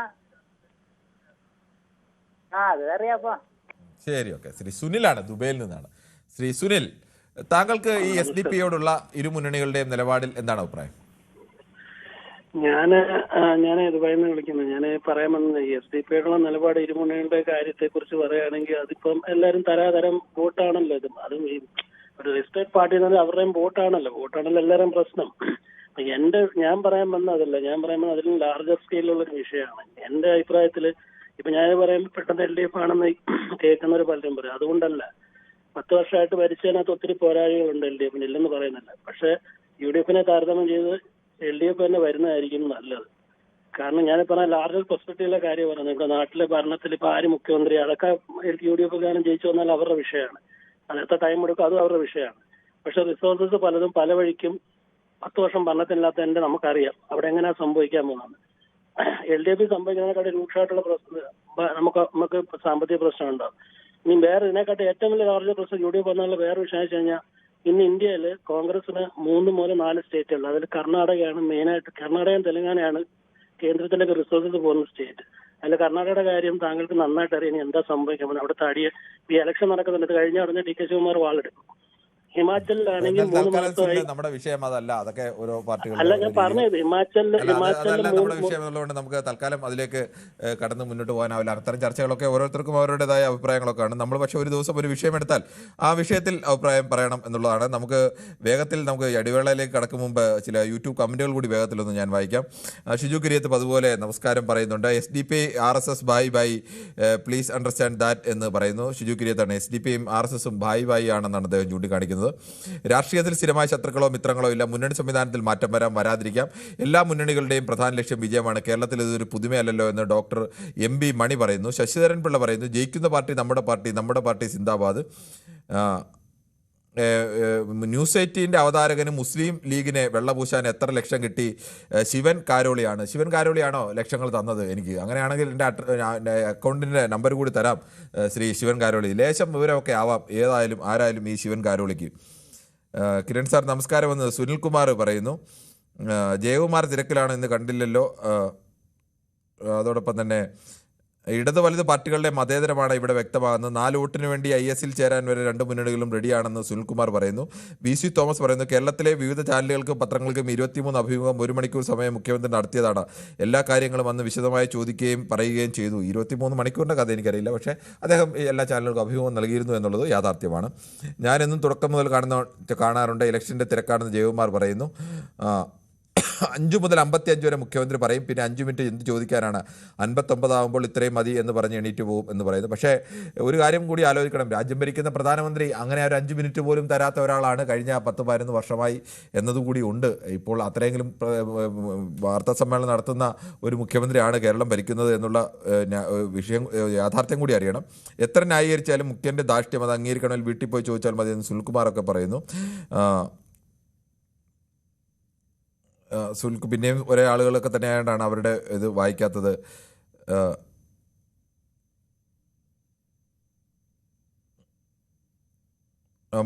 അത് അറിയാപ്പോ. ശരി, ഓക്കെ. ശ്രീ സുനിലാണ്, ദുബൈയിൽ നിന്നാണ്. ശ്രീ സുനിൽ, താങ്കൾക്ക് ഈ SDP-യോടുള്ള ഇരു മുന്നണികളുടെയും നിലപാടിൽ എന്താണ് അഭിപ്രായം? ഞാൻ ദുബായിൽ നിന്ന് വിളിക്കുന്നത്. ഞാൻ പറയാൻ വന്നത് ഈ SDP-യോടുള്ള നിലപാട് ഇരുമുന്നണികളുടെ കാര്യത്തെ കുറിച്ച് പറയുകയാണെങ്കിൽ അതിപ്പം എല്ലാവരും തരാതരം വോട്ടാണല്ലോ. അതും ഈ ഒരു രജിസ്റ്റേർഡ് പാർട്ടി എന്ന് പറഞ്ഞാൽ അവരുടെയും വോട്ടാണല്ലോ എല്ലാവരുടെയും പ്രശ്നം. ഞാൻ പറയാൻ വന്നതല്ല, ഞാൻ പറയാൻ വന്നത് അതിലും ലാർജർ സ്കെയിലുള്ള ഒരു വിഷയമാണ്. എന്റെ അഭിപ്രായത്തിൽ ഇപ്പൊ ഞാൻ പറയുമ്പോൾ പെട്ടെന്ന് LDF ആണെന്ന് കേൾക്കുന്നവർ പലരും പറയും. അതുകൊണ്ടല്ല, 10 വർഷമായിട്ട് ഭരിച്ചതിനകത്ത് ഒത്തിരി പോരാളികളുണ്ട് LDF-ന്, ഇല്ലെന്ന് പറയുന്നില്ല. പക്ഷെ UDF-നെ താരതമ്യം ചെയ്ത് LDF തന്നെ വരുന്നതായിരിക്കും നല്ലത്. കാരണം ഞാൻ പറഞ്ഞ ലാർജർ പെർസ്പെക്റ്റീവിലെ കാര്യം പറയുന്നത്, ഇവിടെ നാട്ടിലെ ഭരണത്തിൽ ഇപ്പൊ ആര് മുഖ്യമന്ത്രി അതൊക്കെ UDF കാലം ജയിച്ചു വന്നാൽ അവരുടെ വിഷയമാണ്. അത് എത്ര ടൈം എടുക്കും അതും അവരുടെ വിഷയമാണ്. പക്ഷെ റിസോഴ്സസ് പലതും പല വഴിക്കും 10 വർഷം ഭരണത്തിനില്ലാത്തതിന്റെ നമുക്കറിയാം അവിടെ എങ്ങനെയാ സംഭവിക്കാൻ പോകുന്നത്. LDF സംഭവിക്കുന്നതിനെക്കാട്ടി രൂക്ഷമായിട്ടുള്ള നമുക്ക് സാമ്പത്തിക പ്രശ്നം ഉണ്ടാവും. ഇനി വേറെ ഇതിനെക്കാട്ടി ഏറ്റവും വലിയ ലാർജർ പ്രശ്നം UDF വന്നുള്ള വേറെ വിഷയം വെച്ച് കഴിഞ്ഞാൽ ഇന്ന് ഇന്ത്യയിൽ കോൺഗ്രസിന് 3 മുതൽ 4 സ്റ്റേറ്റുകൾ. അതിൽ കർണാടകയാണ് മെയിനായിട്ട്. കർണാടകയും തെലങ്കാനയാണ് കേന്ദ്രത്തിലേക്ക് റിസോഴ്സസ് പോകുന്ന സ്റ്റേറ്റ്. അതിൽ കർണാടകയുടെ കാര്യം താങ്കൾക്ക് നന്നായിട്ട് അറിയാം. ഇനി എന്താ സംഭവിക്കാൻ അവിടുത്തെ ഈ ഇലക്ഷൻ നടക്കുന്നുണ്ട്. കഴിഞ്ഞ ഉടനെ DK ശിവകുമാർ വാളെടുക്കും. ഹിമാചലിലാണെങ്കിൽ 3 മാസമായി. നമ്മുടെ വിഷയം അതല്ല, അതൊക്കെ ഓരോ പാർട്ടികളും. അല്ല, ഞാൻ പറഞ്ഞത് ഹിമാചലിൽ നമ്മുടെ വിഷയമുള്ളതുകൊണ്ട് നമുക്ക് തൽക്കാലം അതിലേക്ക് കടന്ന് മുന്നോട്ട് പോകാനാവില്ല. അത്തരം ചർച്ചകളൊക്കെ ഓരോരുത്തർക്കും അവരുടേതായ അഭിപ്രായങ്ങളൊക്കെയാണ്. നമ്മൾ പക്ഷേ ഒരു ദിവസം ഒരു വിഷയം എടുത്താൽ ആ വിഷയത്തിൽ അഭിപ്രായം പറയണം എന്നുള്ളതാണ്. നമുക്ക് വേഗത്തിൽ നമുക്ക് ഇടവേളയിലേക്ക് കടക്കും മുമ്പ് ചില യൂട്യൂബ് കമന്റുകൾ കൂടി വേഗത്തിലൊന്ന് ഞാൻ വായിക്കാം. ഷിജു കിരിയത്ത് അതുപോലെ നമസ്കാരം പറയുന്നുണ്ട്. SDP RSS by please understand that എന്ന് പറയുന്നു. ഷിജു കിരിയത്താണ്. SDP-യും RSS-ഉം ബൈ ആണെന്നാണ് അദ്ദേഹം ചൂണ്ടിക്കാണിക്കുന്നത്. രാഷ്ട്രീയത്തിൽ സ്ഥിരമായ ശത്രുക്കളോ മിത്രങ്ങളോ ഇല്ല. മുന്നണി സംവിധാനത്തിൽ മാറ്റം വരാതിരിക്കാം. എല്ലാ മുന്നണികളുടെയും പ്രധാന ലക്ഷ്യം വിജയമാണ്. കേരളത്തിൽ ഇതൊരു പുതുമയല്ലല്ലോ എന്ന് ഡോക്ടർ MB മണി പറയുന്നു. ശശിധരൻ പിള്ള പറയുന്നു, ജയിക്കുന്ന പാർട്ടി നമ്മുടെ പാർട്ടി സിന്ദാബാദ്. ന്യൂസ് 18-ന്റെ അവതാരകന് മുസ്ലിം ലീഗിനെ വെള്ളപൂശാൻ എത്ര ലക്ഷം കിട്ടി? ശിവൻ കാരോളിയാണോ ലക്ഷങ്ങൾ തന്നത്? എനിക്ക് അങ്ങനെയാണെങ്കിൽ എൻ്റെ അക്കൗണ്ടിൻ്റെ നമ്പർ കൂടി തരാം ശ്രീ ശിവൻ കാരോളി. ലേശം വിവരമൊക്കെ ആവാം ആരായാലും ഈ ശിവൻ കാരോളിക്ക്. കിരൺ സാർ നമസ്കാരമെന്ന് സുനിൽകുമാർ പറയുന്നു. ജയകുമാർ തിരക്കിലാണ്, ഇന്ന് കണ്ടില്ലല്ലോ. അതോടൊപ്പം തന്നെ ഇടത് വലത് പാർട്ടികളുടെ മതേതരമാണ് ഇവിടെ വ്യക്തമാകുന്നത്. 4 വോട്ടിന് വേണ്ടി IS-ൽ ചേരാൻ വരെ 2 മുന്നണികളും റെഡിയാണെന്ന് സുനിൽകുമാർ പറയുന്നു. BC തോമസ് പറയുന്നു, കേരളത്തിലെ വിവിധ ചാനലുകൾക്കും പത്രങ്ങൾക്കും 23 അഭിമുഖം 1 മണിക്കൂർ സമയം മുഖ്യമന്ത്രി നടത്തിയതാണ്. എല്ലാ കാര്യങ്ങളും അന്ന് വിശദമായി ചോദിക്കുകയും പറയുകയും ചെയ്തു. 23 മണിക്കൂറിൻ്റെ കഥ എനിക്കറിയില്ല, പക്ഷേ അദ്ദേഹം എല്ലാ ചാനലുകൾക്കും അഭിമുഖം നൽകിയിരുന്നു എന്നുള്ളത് യാഥാർത്ഥ്യമാണ്. ഞാനെന്നും തുടക്കം മുതൽ കാണാറുണ്ട്. ഇലക്ഷൻ്റെ തിരക്കാണെന്ന് ജയകുമാർ പറയുന്നു. 5 മുതൽ 55 വരെ മുഖ്യമന്ത്രി പറയും, പിന്നെ 5 മിനിറ്റ് എന്ത് ചോദിക്കാനാണ്, 59 ആകുമ്പോൾ ഇത്രയും മതി എന്ന് പറഞ്ഞ് എണീറ്റ് പോകും എന്ന് പറയുന്നു. പക്ഷേ ഒരു കാര്യം കൂടി ആലോചിക്കണം, രാജ്യം ഭരിക്കുന്ന പ്രധാനമന്ത്രി അങ്ങനെ ഒരു 5 മിനിറ്റ് പോലും തരാത്ത ഒരാളാണ് കഴിഞ്ഞ 10-11 വർഷമായി എന്നതുകൂടി ഉണ്ട്. ഇപ്പോൾ അത്രയെങ്കിലും വാർത്താ സമ്മേളനം നടത്തുന്ന ഒരു മുഖ്യമന്ത്രിയാണ് കേരളം ഭരിക്കുന്നത് എന്നുള്ള വിഷയം യാഥാർത്ഥ്യം കൂടി അറിയണം. എത്ര ന്യായീകരിച്ചാലും മുഖ്യൻ്റെ ധാർഷ്ട്യം അത് അംഗീകരിക്കണമെങ്കിൽ വീട്ടിൽ പോയി ചോദിച്ചാൽ മതി എന്ന് സുനിൽകുമാറൊക്കെ പറയുന്നു. പിന്നെയും ഒരേ ആളുകളൊക്കെ തന്നെയായിട്ടാണ് അവരുടെ ഇത് വായിക്കാത്തത്.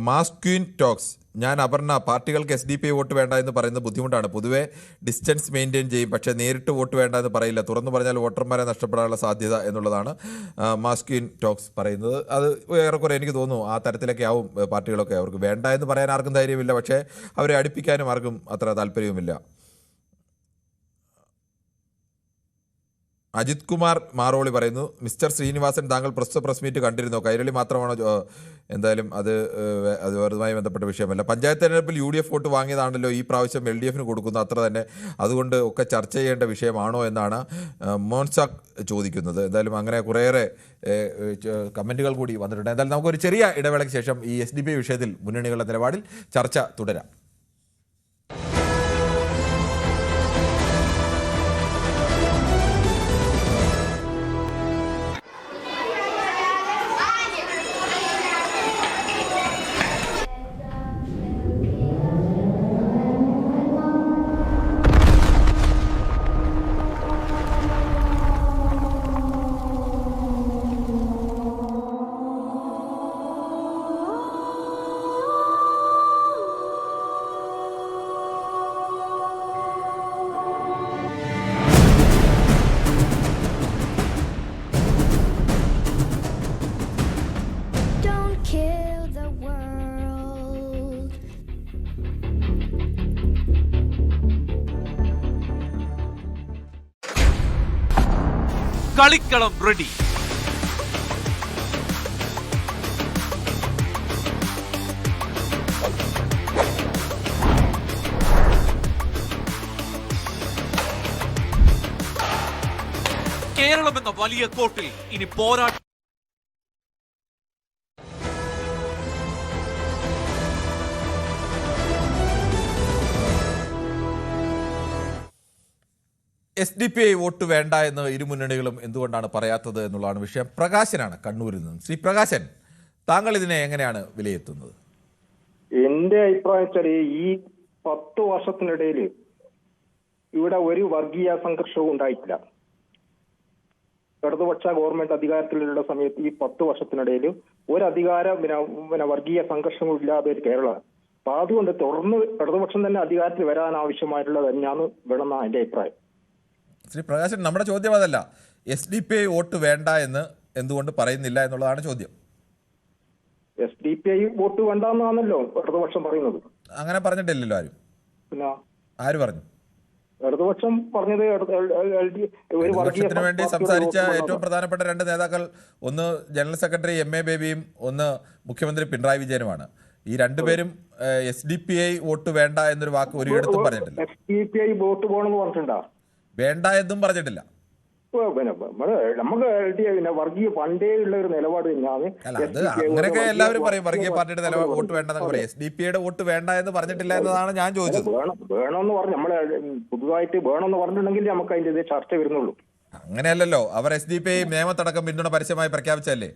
മാസ്ക്വീൻ ടോക്സ്. ഞാൻ അപർണ, പാർട്ടികൾക്ക് SDPI വോട്ട് വേണ്ട എന്ന് പറയുന്നത് ബുദ്ധിമുട്ടാണ്. പൊതുവെ ഡിസ്റ്റൻസ് മെയിൻറ്റെയിൻ ചെയ്യും, പക്ഷേ നേരിട്ട് വോട്ട് വേണ്ട എന്ന് പറയില്ല. തുറന്നു പറഞ്ഞാൽ വോട്ടർമാരെ നഷ്ടപ്പെടാനുള്ള സാധ്യത എന്നുള്ളതാണ് മാസ്ക്വീൻ ടോക്സ് പറയുന്നത്. അത് ഏറെക്കുറെ എനിക്ക് തോന്നുന്നു ആ തരത്തിലൊക്കെ ആവും പാർട്ടികളൊക്കെ. അവർക്ക് വേണ്ട എന്ന് പറയാൻ ആർക്കും ധൈര്യമില്ല, പക്ഷേ അവരെ അടുപ്പിക്കാനും ആർക്കും അത്ര താല്പര്യവുമില്ല. അജിത് കുമാർ മാറോളി പറയുന്നു, മിസ്റ്റർ ശ്രീനിവാസൻ, താങ്കൾ പ്രസ്തുത പ്രസ് മീറ്റ് കണ്ടിരുന്നോ? കൈരളി മാത്രമാണോ? എന്തായാലും അത് അതുമായി ബന്ധപ്പെട്ട വിഷയമല്ല. പഞ്ചായത്ത് തെരഞ്ഞെടുപ്പിൽ UDF വോട്ട് വാങ്ങിയതാണല്ലോ ഈ പ്രാവശ്യം LDFന് കൊടുക്കുന്നു, അത്ര തന്നെ. അതുകൊണ്ട് ഒക്കെ ചർച്ച ചെയ്യേണ്ട വിഷയമാണോ എന്നാണ് മോൻസാക്ക് ചോദിക്കുന്നത്. എന്തായാലും അങ്ങനെ കുറേയേറെ കമൻറ്റുകൾ കൂടി വന്നിട്ടുണ്ട്. എന്തായാലും നമുക്കൊരു ചെറിയ ഇടവേളയ്ക്ക് ശേഷം ഈ SDPI വിഷയത്തിൽ മുന്നണികളുടെ നിലപാടിൽ ചർച്ച തുടരാം. കളിക്കളം റെഡി. കേരളം എന്ന വലിയ കോട്ടിൽ ഇനി പോരാട്ടം. SDPI വോട്ട് വേണ്ട എന്ന് ഇരുമുന്നണികളും എന്തുകൊണ്ടാണ് പറയാത്തത് എന്നുള്ളതാണ് വിഷയം. പ്രകാശനാണ് കണ്ണൂരിൽ നിന്നും. ശ്രീ പ്രകാശൻ, താങ്കൾ ഇതിനെ എങ്ങനെയാണ് വിലയിരുത്തുന്നത്? എന്റെ അഭിപ്രായത്തിൽ ഈ 10 വർഷത്തിനിടയിൽ ഇവിടെ ഒരു വർഗീയ സംഘർഷവും ഉണ്ടായിട്ടില്ല. ഇടതുപക്ഷ ഗവൺമെന്റ് അധികാരത്തിലുള്ള സമയത്ത് ഈ 10 വർഷത്തിനിടയിൽ ഒരു വർഗീയ സംഘർഷവും ഇല്ലാതെ ഒരു കേരളമാണ്. അപ്പൊ അതുകൊണ്ട് തുടർന്ന് ഇടതുപക്ഷം തന്നെ അധികാരത്തിൽ വരാൻ ആവശ്യമായിട്ടുള്ളത് തന്നെയാണ് വേണമെന്നാണ് എന്റെ അഭിപ്രായം. ശ്രീ പ്രകാശൻ, നമ്മുടെ ചോദ്യം അതല്ല. SDPI വോട്ട് വേണ്ട എന്ന് എന്തുകൊണ്ട് പറയുന്നില്ല എന്നുള്ളതാണ് ചോദ്യം. SDPI വോട്ട് വേണ്ടെന്നാണല്ലോ ഇടതുപക്ഷം പറയുന്നത്. അങ്ങനെ പറഞ്ഞിട്ടില്ലല്ലോ ആരും. പിന്നെ ആര് പറഞ്ഞു? ഇടതുപക്ഷം പറഞ്ഞത് ഇടതുപക്ഷത്തിന് വേണ്ടി സംസാരിച്ച ഏറ്റവും പ്രധാനപ്പെട്ട 2 നേതാക്കൾ, ഒന്ന് ജനറൽ സെക്രട്ടറി MA ബേബിയും ഒന്ന് മുഖ്യമന്ത്രി പിണറായി വിജയനുമാണ്. ഈ 2 പേരും SDPI വോട്ട് വേണ്ട എന്നൊരു വാക്ക് ഒരിടത്തും പറഞ്ഞിട്ടില്ല. SDPI വോട്ട് പോകണമെന്ന് പറഞ്ഞിട്ടുണ്ടോ? വേണ്ട എന്നും പറഞ്ഞിട്ടില്ല. നമുക്ക് വർഗീയ പണ്ടേ ഉള്ള ഒരു നിലപാട് തന്നെയാണ്. അങ്ങനെയൊക്കെ എല്ലാവരും പറയും വർഗീയ പാർട്ടിയുടെ നിലപാട് വോട്ട് വേണ്ടെന്നൊക്കെ പറയും. SDPIയുടെ വോട്ട് വേണ്ട എന്ന് പറഞ്ഞിട്ടില്ല എന്നതാണ് ഞാൻ ചോദിച്ചത്. വേണമെന്ന് പറഞ്ഞു, നമ്മളെ പുതുതായിട്ട് വേണമെന്ന് പറഞ്ഞിട്ടുണ്ടെങ്കിൽ നമുക്ക് അതിന്റെ ചർച്ച വരുന്നുള്ളൂ. അങ്ങനെയല്ലല്ലോ, അവർ SDPI നിയമത്തടക്കം പിന്തുണ പരസ്യമായി പ്രഖ്യാപിച്ചല്ലേ.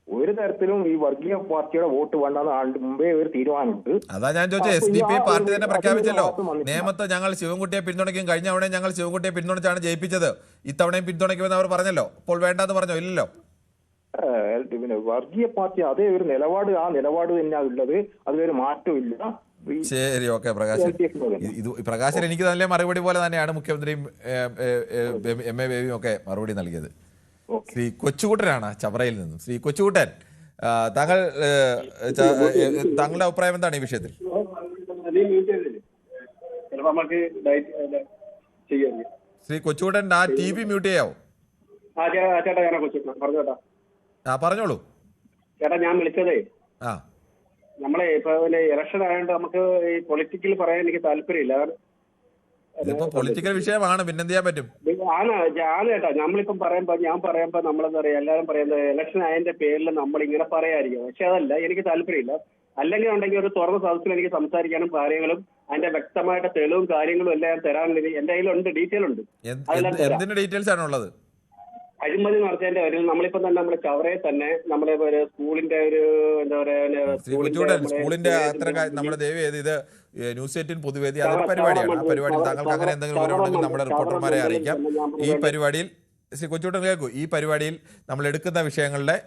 ഒരു തരത്തിലും ഈ വർഗീയ പാർട്ടിയുടെ വോട്ട് വേണ്ടെന്ന് മുമ്പേ ഒരു തീരുമാനമുണ്ട്. അതാ ഞാൻ ചോദിച്ചത്. SDPI പാർട്ടി തന്നെ പ്രഖ്യാപിച്ചല്ലോ, നിയമത്തെ ഞങ്ങൾ ശിവൻകുട്ടിയെ പിന്തുണയ്ക്കും. കഴിഞ്ഞ തവണ ഞങ്ങൾ ശിവൻകുട്ടിയെ പിന്തുണച്ചാണ് ജയിപ്പിച്ചത്, ഇത്തവണയും പിന്തുണയ്ക്കുമെന്ന് അവർ പറഞ്ഞല്ലോ. അപ്പോൾ വേണ്ടെന്ന് പറഞ്ഞോ? ഇല്ലല്ലോ. പിന്നെ വർഗീയ പാർട്ടി അതേ ഒരു നിലപാട്, ആ നിലപാട് തന്നെയാണ് ഉള്ളത്. അതിലൊരു മാറ്റവും ഇല്ല. ശരി, ഓക്കെ പ്രകാശൻ. ഇത് പ്രകാശൻ എനിക്ക് നല്ല മറുപടി പോലെ തന്നെയാണ് മുഖ്യമന്ത്രിയും MA ബേബിയും ഒക്കെ മറുപടി നൽകിയത്. ശ്രീ കൊച്ചുകുട്ടനാണ് ചവറയിൽ നിന്നും. ശ്രീ കൊച്ചുകുട്ടൻ, താങ്കളുടെ അഭിപ്രായം എന്താണ് ഈ വിഷയത്തിൽ? ശ്രീ കൊച്ചുകുട്ടൻ, ആ TV മ്യൂട്ട് ചെയ്യാവോ? പറഞ്ഞോളൂ ചേട്ടാ. ഞാൻ വിളിച്ചതേ, നമ്മളെ ഇപ്പൊ ഇലക്ഷൻ ആയതുകൊണ്ട് നമുക്ക് ഈ പൊളിറ്റിക്കൽ പറയാൻ എനിക്ക് താല്പര്യമില്ല. ഇതിപ്പോ പൊളിറ്റിക്കൽ വിഷയമാണ്, പിന്നെന്ത് ചെയ്യാൻ പറ്റും? ആണ് ചേട്ടാ. നമ്മളിപ്പം ഞാൻ പറയുമ്പോ നമ്മളെന്താ പറയാ, എല്ലാവരും പറയുന്നത് ഇലക്ഷൻ ആയതിന്റെ പേരിൽ നമ്മൾ ഇങ്ങനെ പറയാതിരിക്കും. പക്ഷെ അതല്ല, എനിക്ക് താല്പര്യമില്ല. അല്ലെങ്കിൽ ഉണ്ടെങ്കിൽ ഒരു തുറന്ന സദസ്സിൽ എനിക്ക് സംസാരിക്കാനും കാര്യങ്ങളും അതിന്റെ വ്യക്തമായിട്ട് തെളിവും കാര്യങ്ങളും എല്ലാം തരാൻ എന്റെ കയ്യിലുണ്ട്, ഡീറ്റെയിൽ ഉണ്ട്. എന്തിന്റെ ഡീറ്റെയിൽസ് ആണ് ഉള്ളത്? അഴിമതി നടത്തിയതിന്റെ കാര്യം നമ്മളിപ്പം തന്നെ നമ്മുടെ ചവറയിൽ തന്നെ നമ്മുടെ ഒരു സ്കൂളിന്റെ ഒരു എന്താ പറയാ, സ്കൂളിന്റെ അത്ര നമ്മുടെ ദേവി ഇത് ന്യൂസ് 18 പൊതുവേദി അതൊരു പരിപാടിയാണ്. ആ പരിപാടിയിൽ താങ്കൾക്ക് അങ്ങനെ എന്തെങ്കിലും വിവരമുണ്ടെങ്കിൽ നമ്മുടെ റിപ്പോർട്ടർമാരെ അറിയിക്കാം. ഈ പരിപാടിയിൽ ശ്രീ കൊച്ചുകുട്ടൻ കേൾക്കൂ, ഈ പരിപാടിയിൽ നമ്മൾ എടുക്കുന്ന വിഷയങ്ങളുടെ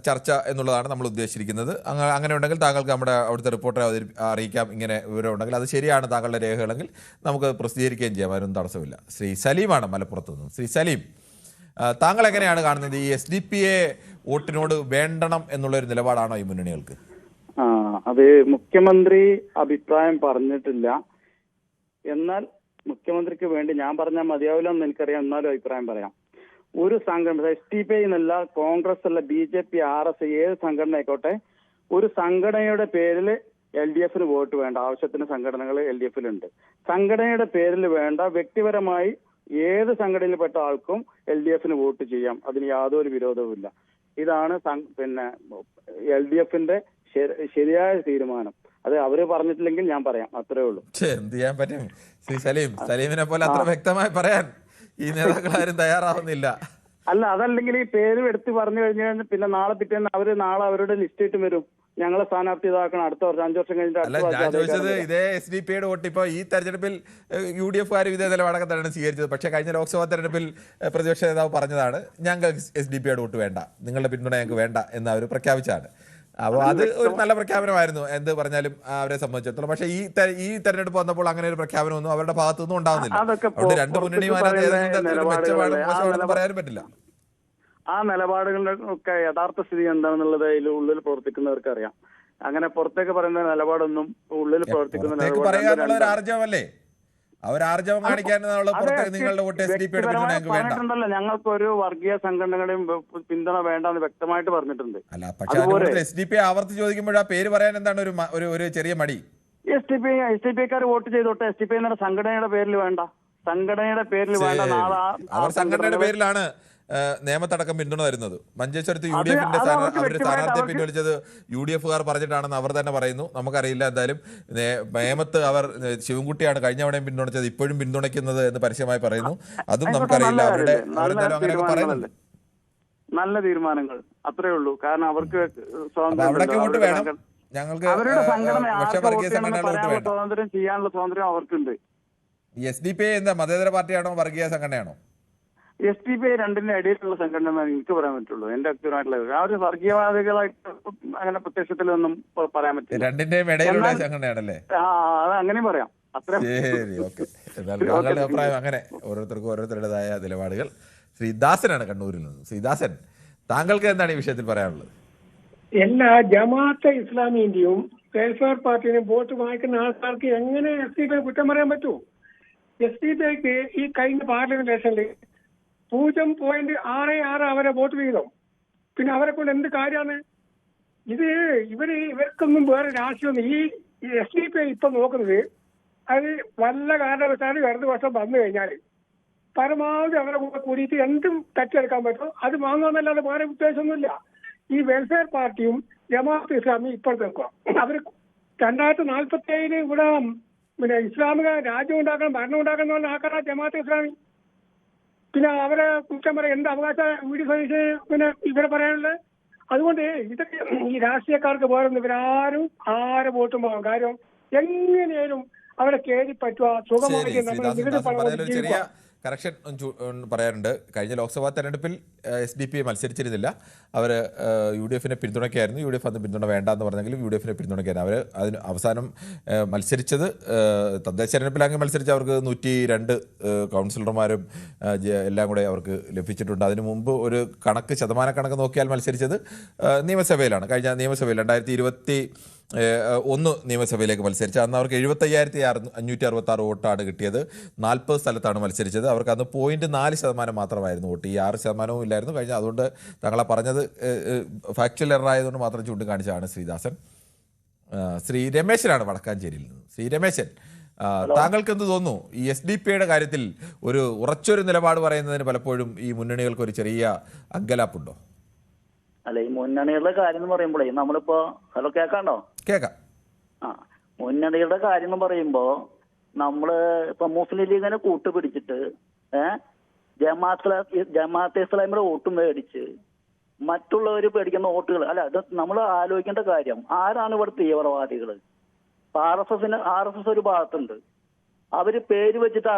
ചർച്ച എന്നുള്ളതാണ് നമ്മൾ ഉദ്ദേശിച്ചിരിക്കുന്നത്. അങ്ങനെ ഉണ്ടെങ്കിൽ താങ്കൾക്ക് നമ്മുടെ അവിടുത്തെ റിപ്പോർട്ടറെ അറിയിക്കാം. ഇങ്ങനെ വിവരം ഉണ്ടെങ്കിൽ അത് ശരിയാണ് താങ്കളുടെ രേഖകളെങ്കിൽ നമുക്ക് പ്രസിദ്ധീകരിക്കുകയും ചെയ്യാം, അതിനൊന്നും തടസ്സമില്ല. ശ്രീ സലീമാണ് മലപ്പുറത്ത് നിന്നും. ശ്രീ സലീം, താങ്കൾ എങ്ങനെയാണ് കാണുന്നത്? ഈ SDP വോട്ടിനോട് വേണ്ടണം എന്നുള്ളൊരു നിലപാടാണോ ഈ മുന്നണികൾക്ക്? അത് മുഖ്യമന്ത്രി അഭിപ്രായം പറഞ്ഞിട്ടില്ല. എന്നാൽ മുഖ്യമന്ത്രിക്ക് വേണ്ടി ഞാൻ പറഞ്ഞാൽ മതിയാവില്ല എന്ന് എനിക്കറിയാം, എന്നാലും അഭിപ്രായം പറയാം. ഒരു സംഘടന SDP എന്നല്ല, കോൺഗ്രസ് അല്ല, BJP, RS ഏത് സംഘടന ആയിക്കോട്ടെ, ഒരു സംഘടനയുടെ പേരിൽ LDF വോട്ട് വേണ്ട. ആവശ്യത്തിന് സംഘടനകൾ LDF-ലുണ്ട്. സംഘടനയുടെ പേരിൽ വേണ്ട. വ്യക്തിപരമായി ഏത് സംഘടനയിൽപ്പെട്ട ആൾക്കും LDF വോട്ട് ചെയ്യാം. അതിന് യാതൊരു വിരോധവുമില്ല. ഇതാണ് LDF ശരിയായ തീരുമാനം. അത് അവര് പറഞ്ഞിട്ടില്ലെങ്കിൽ ഞാൻ പറയാം, അത്രേ ഉള്ളൂ. എന്ത് ചെയ്യാൻ പറ്റും ശ്രീ സലീം? സലീമിനെ പോലെ അത്ര വ്യക്തമായി പറയാൻ ഈ നേതാക്കളാരും തയ്യാറാവുന്നില്ല. അല്ല, അതല്ലെങ്കിൽ ഈ പേര് എടുത്ത് പറഞ്ഞു കഴിഞ്ഞാൽ പിന്നെ നാളെ പിറ്റേന്ന് നാളെ അവരുടെ ലിസ്റ്റ് ഇട്ട് വരും, ഞങ്ങളെ സ്ഥാനാർത്ഥി ഇതാക്കണം, അടുത്ത വർഷം 5 വർഷം കഴിഞ്ഞിട്ട്. അല്ല, ഞാൻ ചോദിച്ചത് ഇതേ SDP വോട്ട് ഇപ്പോൾ ഈ തെരഞ്ഞെടുപ്പിൽ UDF-കാരും ഇതേ നിലപാടൊക്കെ തന്നെയാണ് സ്വീകരിച്ചത്. പക്ഷേ കഴിഞ്ഞ ലോക്സഭാ തെരഞ്ഞെടുപ്പിൽ പ്രതിപക്ഷ നേതാവ് പറഞ്ഞതാണ്, ഞങ്ങൾക്ക് SDP വോട്ട് വേണ്ട, നിങ്ങളുടെ പിന്തുണ ഞങ്ങൾക്ക് വേണ്ട എന്ന് അവർ പ്രഖ്യാപിച്ചാണ്. അപ്പോൾ അത് ഒരു നല്ല പ്രഖ്യാപനമായിരുന്നു എന്ത് പറഞ്ഞാലും അവരെ സംബന്ധിച്ചിടത്തോളം. പക്ഷേ ഈ തെരഞ്ഞെടുപ്പ് വന്നപ്പോൾ അങ്ങനെ ഒരു പ്രഖ്യാപനമൊന്നും അവരുടെ ഭാഗത്തുനിന്നും ഉണ്ടാവുന്നില്ല. അതുകൊണ്ട് രണ്ട് മുന്നണിയുമായിട്ട് പറയാനും പറ്റില്ല. ആ നിലപാടുകളുടെ ഒക്കെ യഥാർത്ഥ സ്ഥിതി എന്താണെന്നുള്ളത് അതിൽ ഉള്ളിൽ പ്രവർത്തിക്കുന്നവർക്ക് അറിയാം. അങ്ങനെ പുറത്തേക്ക് പറയുന്ന നിലപാടൊന്നും ഉള്ളിൽ പ്രവർത്തിക്കുന്ന ആർജവമല്ലേ, അവരാർജവം കാണിക്കാനുള്ള നിങ്ങളുടെ വോട്ട് SDP-യുടെ പിന്തുണ ഞങ്ങൾക്ക് വേണ്ട. പറഞ്ഞിട്ടുണ്ടല്ലോ, ഞങ്ങൾക്കൊരു വർഗീയ സംഘടനകളുടെയും പിന്തുണ വേണ്ടെന്ന് വ്യക്തമായിട്ട് പറഞ്ഞിട്ടുണ്ട്. അല്ല, പക്ഷേ SDP ആവർത്തി ചോദിക്കുമ്പോൾ ആ പേര് പറയാൻ എന്താണ് ഒരു ചെറിയ മടി? SDP-ക്കാർ വോട്ട് ചെയ്തോട്ടെ. SDP എന്ന സംഘടനയുടെ പേരിൽ വേണ്ട, സംഘടനയുടെ പേരിൽ വേണ്ട. നാളെ അവർ സംഘടനയുടെ പേരിലാണ് നിയമത്തടക്കം പിന്തുണ തരുന്നത്. മഞ്ചേശ്വരത്ത് UDF-ന്റെ സ്ഥാനാർത്ഥിയെ പിൻവലിച്ചത് UDF-കാർ പറഞ്ഞിട്ടാണെന്ന് അവർ തന്നെ പറയുന്നു. നമുക്കറിയില്ല. എന്തായാലും നേമത്ത് അവർ ശിവൻകുട്ടിയാണ് കഴിഞ്ഞ തവണയും പിന്തുണച്ചത്, ഇപ്പോഴും പിന്തുണയ്ക്കുന്നത് എന്ന് പരസ്യമായി പറയുന്നു. അതും നമുക്കറിയില്ല. അവരെന്തായാലും അങ്ങനെയൊക്കെ പറയുന്നുണ്ട്. നല്ല തീരുമാനങ്ങൾ, അത്രേ ഉള്ളൂ. കാരണം അവർക്ക് അവിടേക്ക് വോട്ട് വേണം. ഞങ്ങൾക്ക് അവരുടെ സ്വാതന്ത്ര്യം ചെയ്യാനുള്ള സ്വാതന്ത്ര്യം അവർക്കുണ്ട്. SDP എന്താ മതേതര പാർട്ടിയാണോ വർഗീയ സംഘടനയാണോ? SDP രണ്ടിന്റെ ഇടയിലുള്ള സംഘടന എനിക്ക് പറയാൻ പറ്റുള്ളൂ. എന്റെ വ്യക്തിപരമായിട്ടുള്ള ആ ഒരു വർഗീയവാദികളായിട്ട് അങ്ങനെ പ്രത്യക്ഷത്തിലൊന്നും പറയാൻ പറ്റില്ല. രണ്ടിന്റെയും ഇടയിലുള്ള സംഘടനയാണല്ലേ? അത് അങ്ങനെയും പറയാം. ശരി, ഓക്കെ. താങ്കളുടെ അഭിപ്രായം അങ്ങനെ. ഓരോരുത്തർക്കും ഓരോരുത്തരുടേതായ നിലപാടുകൾ. ശ്രീദാസനാണ് കണ്ണൂരിൽ നിന്ന്. ശ്രീദാസൻ, താങ്കൾക്ക് എന്താണ് ഈ വിഷയത്തിൽ പറയാനുള്ളത്? എല്ലാ ജമാഅത്തെ ഇസ്ലാമിന്റെയും വെൽഫെയർ പാർട്ടിയും വോട്ട് വാങ്ങിക്കുന്ന ആൾക്കാർക്ക് എങ്ങനെ SDP കുറ്റം പറയാൻ പറ്റൂ? SDP ഈ കഴിഞ്ഞ പാർലമെന്റ് ഇലക്ഷനിൽ 0.66 അവരെ വോട്ട് ചെയ്തു. പിന്നെ അവരെ കൊണ്ട് എന്ത് കാര്യമാണ് ഇത്? ഇവർക്കൊന്നും വേറെ രാഷ്ട്രീയം. ഈ SDP ഇപ്പൊ നോക്കുന്നത് അത് വല്ല കാരണവശാലും ഇടത് വർഷം വന്നു കഴിഞ്ഞാൽ പരമാവധി അവരെ കൂടെ കൂടിയിട്ട് എന്തും തട്ടിയെടുക്കാൻ പറ്റും, അത് വാങ്ങുമെന്നല്ലാതെ വേറെ ഉദ്ദേശമൊന്നുമില്ല. ഈ വെൽഫെയർ പാർട്ടിയും ജമാഅത്ത് ഇസ്ലാമിയും ഇപ്പോൾ നിൽക്കുക. അവർ 2047 ഇവിടെ ഇസ്ലാമിക രാജ്യം ഉണ്ടാക്കണം, ഭരണം ഉണ്ടാക്കണം എന്ന് പറഞ്ഞ ആൾക്കാരാണ് ജമാഅത്ത് ഇസ്ലാമി. പിന്നെ അവരെ കുറ്റം പറയാൻ എന്ത് അവകാശ ഇവിടെ പറയാനുള്ളത്? അതുകൊണ്ട് ഇതൊക്കെ ഈ രാഷ്ട്രീയക്കാർക്ക് വേറെ ഇവരാരും ആരെ വോട്ടും പോകാം. കാര്യം എങ്ങനെയാലും അവരെ കേറി പറ്റുക സുഖമായി. കറക്ഷൻ പറയാറുണ്ട്. കഴിഞ്ഞ ലോക്സഭാ തെരഞ്ഞെടുപ്പിൽ SDP മത്സരിച്ചിരുന്നില്ല. അവർ UDF-നെ പിന്തുണയ്ക്കായിരുന്നു. UDF അന്ന് പിന്തുണ വേണ്ടെന്ന് പറഞ്ഞെങ്കിലും UDF-നെ പിന്തുണയ്ക്കായിരുന്നു. അവർ അതിന് അവസാനം മത്സരിച്ചത് തദ്ദേശ തെരഞ്ഞെടുപ്പിലാണെങ്കിൽ മത്സരിച്ച് അവർക്ക് 102 കൗൺസിലർമാരും എല്ലാം കൂടെ അവർക്ക് ലഭിച്ചിട്ടുണ്ട്. അതിനു മുമ്പ് ഒരു ശതമാന കണക്ക് നോക്കിയാൽ മത്സരിച്ചത് നിയമസഭയിലാണ്. കഴിഞ്ഞ നിയമസഭയിൽ 2021 നിയമസഭയിലേക്ക് മത്സരിച്ച അന്ന് അവർക്ക് 75,566 വോട്ടാണ് കിട്ടിയത്. 40 സ്ഥലത്താണ് മത്സരിച്ചത്. അവർക്ക് അന്ന് 0.4% മാത്രമായിരുന്നു വോട്ട്. ഈ 6% ഇല്ലായിരുന്നു കഴിഞ്ഞ. അതുകൊണ്ട് താങ്കളെ പറഞ്ഞത് ഫാക്ച്വൽ എറർ ആയതുകൊണ്ട് മാത്രം ചൂണ്ടിക്കാണിച്ചതാണ് ശ്രീദാസൻ. ശ്രീ രമേശനാണ് വടക്കാഞ്ചേരിയിൽ നിന്ന്. ശ്രീ രമേശൻ, താങ്കൾക്ക് എന്ത് തോന്നുന്നു? ഈ SDP-യുടെ കാര്യത്തിൽ ഒരു ഉറച്ചൊരു നിലപാട് പറയുന്നതിന് പലപ്പോഴും ഈ മുന്നണികൾക്ക് ഒരു ചെറിയ അങ്കലാപ്പുണ്ടോ? അല്ല, ഈ മുന്നണികളുടെ കാര്യം എന്ന് പറയുമ്പോഴേ നമ്മളിപ്പോ ഹലോ കേൾക്കാണ്ടോ? കേൾക്കാം. മുന്നണികളുടെ കാര്യം എന്ന് പറയുമ്പോ നമ്മള് ഇപ്പൊ മുസ്ലിം ലീഗിനെ കൂട്ടുപിടിച്ചിട്ട് ജമാഅത്തെ ഇസ്ലാമിയുടെ വോട്ട് മേടിച്ച് മറ്റുള്ളവർ പേടിക്കുന്ന വോട്ടുകൾ അല്ല, ഇത് നമ്മൾ ആലോചിക്കേണ്ട കാര്യം. ആരാണ് ഇവിടെ തീവ്രവാദികൾ? RSS ഒരു ഭാഗത്തുണ്ട്. അവര് പേര് വെച്ചിട്ട്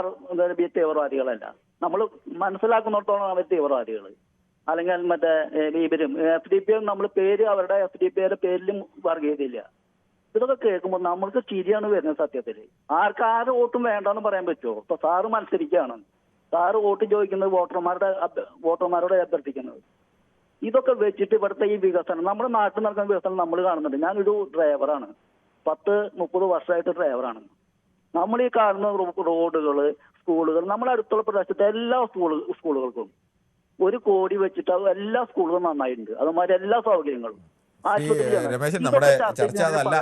തീവ്രവാദികളല്ല. നമ്മൾ മനസ്സിലാക്കുന്നിടത്തോളം അവർ തീവ്രവാദികൾ. അല്ലെങ്കിൽ മറ്റേ ഇവരും FDP നമ്മൾ പേര് അവരുടെ FDPയുടെ പേരിലും വർഗീയതയില്ല. ഇതൊക്കെ കേൾക്കുമ്പോൾ നമ്മൾക്ക് ചിരിയാണ് വരുന്നത് സത്യത്തില്. ആര് വോട്ടും വേണ്ടെന്ന് പറയാൻ പറ്റുമോ? ഇപ്പൊ സാറ് മത്സരിക്കുകയാണ്, സാറ് വോട്ട് ചോദിക്കുന്നത് വോട്ടർമാരോട് അഭ്യർത്ഥിക്കുന്നത്. ഇതൊക്കെ വെച്ചിട്ട് ഇവിടുത്തെ ഈ വികസനം, നമ്മുടെ നാട്ടിൽ നടക്കുന്ന വികസനം നമ്മൾ കാണുന്നുണ്ട്. ഞാനൊരു ഡ്രൈവറാണ്, 10-30 വർഷമായിട്ട് ഡ്രൈവറാണ്. നമ്മൾ ഈ കാണുന്ന റോഡുകള്, സ്കൂളുകൾ, നമ്മുടെ അടുത്തുള്ള പ്രദേശത്തെ എല്ലാ സ്കൂളുകൾക്കും 1 കോടി വെച്ചിട്ട് എല്ലാ സ്കൂളുകളും നന്നായിട്ടുണ്ട്. അതുമാതിരി എല്ലാ സൗകര്യങ്ങളും. രമേശൻ, നമ്മുടെ ചർച്ച അതല്ല.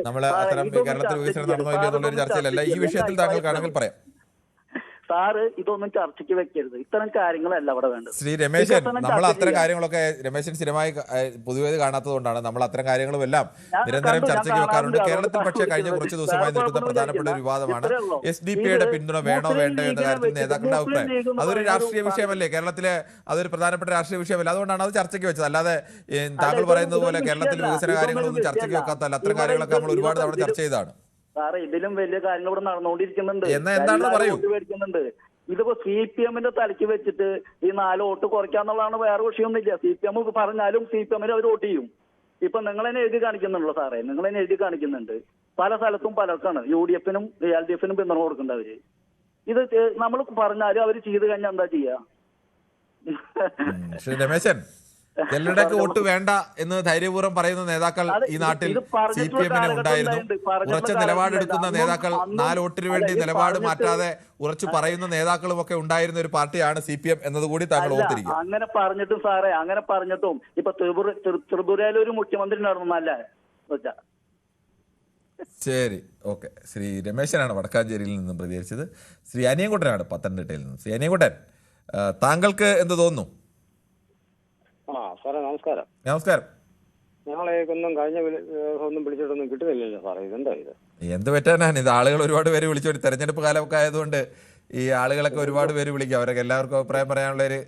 നമ്മൾ അത്തരം കേരളത്തിൽ വികസനം നടന്നോ ഇല്ലയോ എന്നുള്ളൊരു ചർച്ചയിലല്ല. ഈ വിഷയത്തിൽ താങ്കൾക്കാണെങ്കിൽ പറയാം. സാറ് ഇതൊന്നും ചർച്ചയ്ക്ക് വെക്കരുത്. ഇത്തരം കാര്യങ്ങളല്ല അവിടെ വേണ്ടത്. ശ്രീ രമേശൻ, നമ്മൾ അത്തരം കാര്യങ്ങളൊക്കെ രമേശൻ സ്ഥിരമായി പൊതുവേ കാണാത്തത് കൊണ്ടാണ് നമ്മൾ അത്തരം കാര്യങ്ങളും എല്ലാം നിരന്തരം ചർച്ചയ്ക്ക് വെക്കാറുണ്ട്. കേരളത്തിൽ പക്ഷേ കഴിഞ്ഞ കുറച്ച് ദിവസമായി നിൽക്കുന്ന പ്രധാനപ്പെട്ട ഒരു വിവാദമാണ് SDP-യുടെ പിന്തുണ വേണോ വേണ്ടോ എന്ന കാര്യത്തിൽ നേതാക്കളുടെ അഭിപ്രായം. അതൊരു രാഷ്ട്രീയ വിഷയമല്ലേ കേരളത്തിലെ? അതൊരു പ്രധാനപ്പെട്ട രാഷ്ട്രീയ വിഷയമല്ല. അതുകൊണ്ടാണ് അത് ചർച്ചയ്ക്ക് വെച്ചത്. അല്ലാതെ താങ്കൾ പറയുന്നത് പോലെ കേരളത്തിൽ വികസന കാര്യങ്ങളൊന്നും ചർച്ചയ്ക്ക് വെക്കാത്തല്ല. അത്തരം കാര്യങ്ങളൊക്കെ നമ്മൾ ഒരുപാട് തവണ ചർച്ച ചെയ്തതാണ്. സാറേ, ഇതിലും വലിയ കാര്യങ്ങൾ ഇവിടെ നടന്നുകൊണ്ടിരിക്കുന്നുണ്ട്. പറയുന്നത് ഇതിപ്പോ CPM-ന്റെ തലയ്ക്ക് വെച്ചിട്ട് ഈ 4 വോട്ട് കുറയ്ക്കാന്നുള്ളതാണ്. വേറെ വിഷയമൊന്നുമില്ല. CPM പറഞ്ഞാലും CPM-ന് അവർ വോട്ട് ചെയ്യും. ഇപ്പൊ നിങ്ങളെന്നെ എഴുതി കാണിക്കുന്നുണ്ടല്ലോ സാറേ, നിങ്ങളെന്നെ എഴുതി കാണിക്കുന്നുണ്ട്. പല സ്ഥലത്തും പലർക്കാണ് UDF-നും LDF-നും പിന്തുണ കൊടുക്കേണ്ട അവര്. ഇത് നമ്മൾ പറഞ്ഞാലും അവര് ചെയ്ത് കഴിഞ്ഞാൽ എന്താ ചെയ്യാ? രമേശൻ, ചിലരുടെയൊക്കെ വോട്ട് വേണ്ട എന്ന് ധൈര്യപൂർവ്വം പറയുന്ന നേതാക്കൾ ഈ നാട്ടിൽ CPM-ന് ഉണ്ടായിരുന്നു. ഉറച്ച നിലപാടെടുക്കുന്ന നേതാക്കൾ 4 വോട്ടിന് വേണ്ടി നിലപാട് മാറ്റാതെ ഉറച്ചു പറയുന്ന നേതാക്കളും ഒക്കെ ഉണ്ടായിരുന്ന ഒരു പാർട്ടിയാണ് CPM എന്നതുകൂടി താങ്കൾ ഓർത്തിരിക്കും. അങ്ങനെ പറഞ്ഞിട്ടും സാറേ, അങ്ങനെ പറഞ്ഞിട്ടും ഇപ്പൊ ത്രിപുരയിൽ ഒരു മുഖ്യമന്ത്രി നടന്നല്ലേ? ശരി, ഓക്കെ. ശ്രീ രമേശനാണ് വടക്കാഞ്ചേരിയിൽ നിന്നും പ്രതികരിച്ചത്. ശ്രീ അനിയൻകുട്ടനാണ് പത്തനംതിട്ടയിൽ നിന്നും. ശ്രീ അനിയൻകുട്ടൻ, താങ്കൾക്ക് എന്ത് തോന്നുന്നു? സാറേ നമസ്കാരം. നമസ്കാരം. ഞങ്ങളെ ഒന്നും കഴിഞ്ഞ ഒന്നും വിളിച്ചിട്ടൊന്നും കിട്ടുന്നില്ലല്ലോ സാറേ. ഇതെന്താ ഇത്? എന്ത് പറ്റാനാണ് ഇത്? ആളുകൾ ഒരുപാട് പേര് വിളിച്ചു. തെരഞ്ഞെടുപ്പ് കാലമൊക്കെ ആയതുകൊണ്ട് ഈ ആളുകളൊക്കെ ഒരുപാട് പേര് വിളിക്കും. അവരൊക്കെ എല്ലാവർക്കും അഭിപ്രായം പറയാനുള്ള ഒരു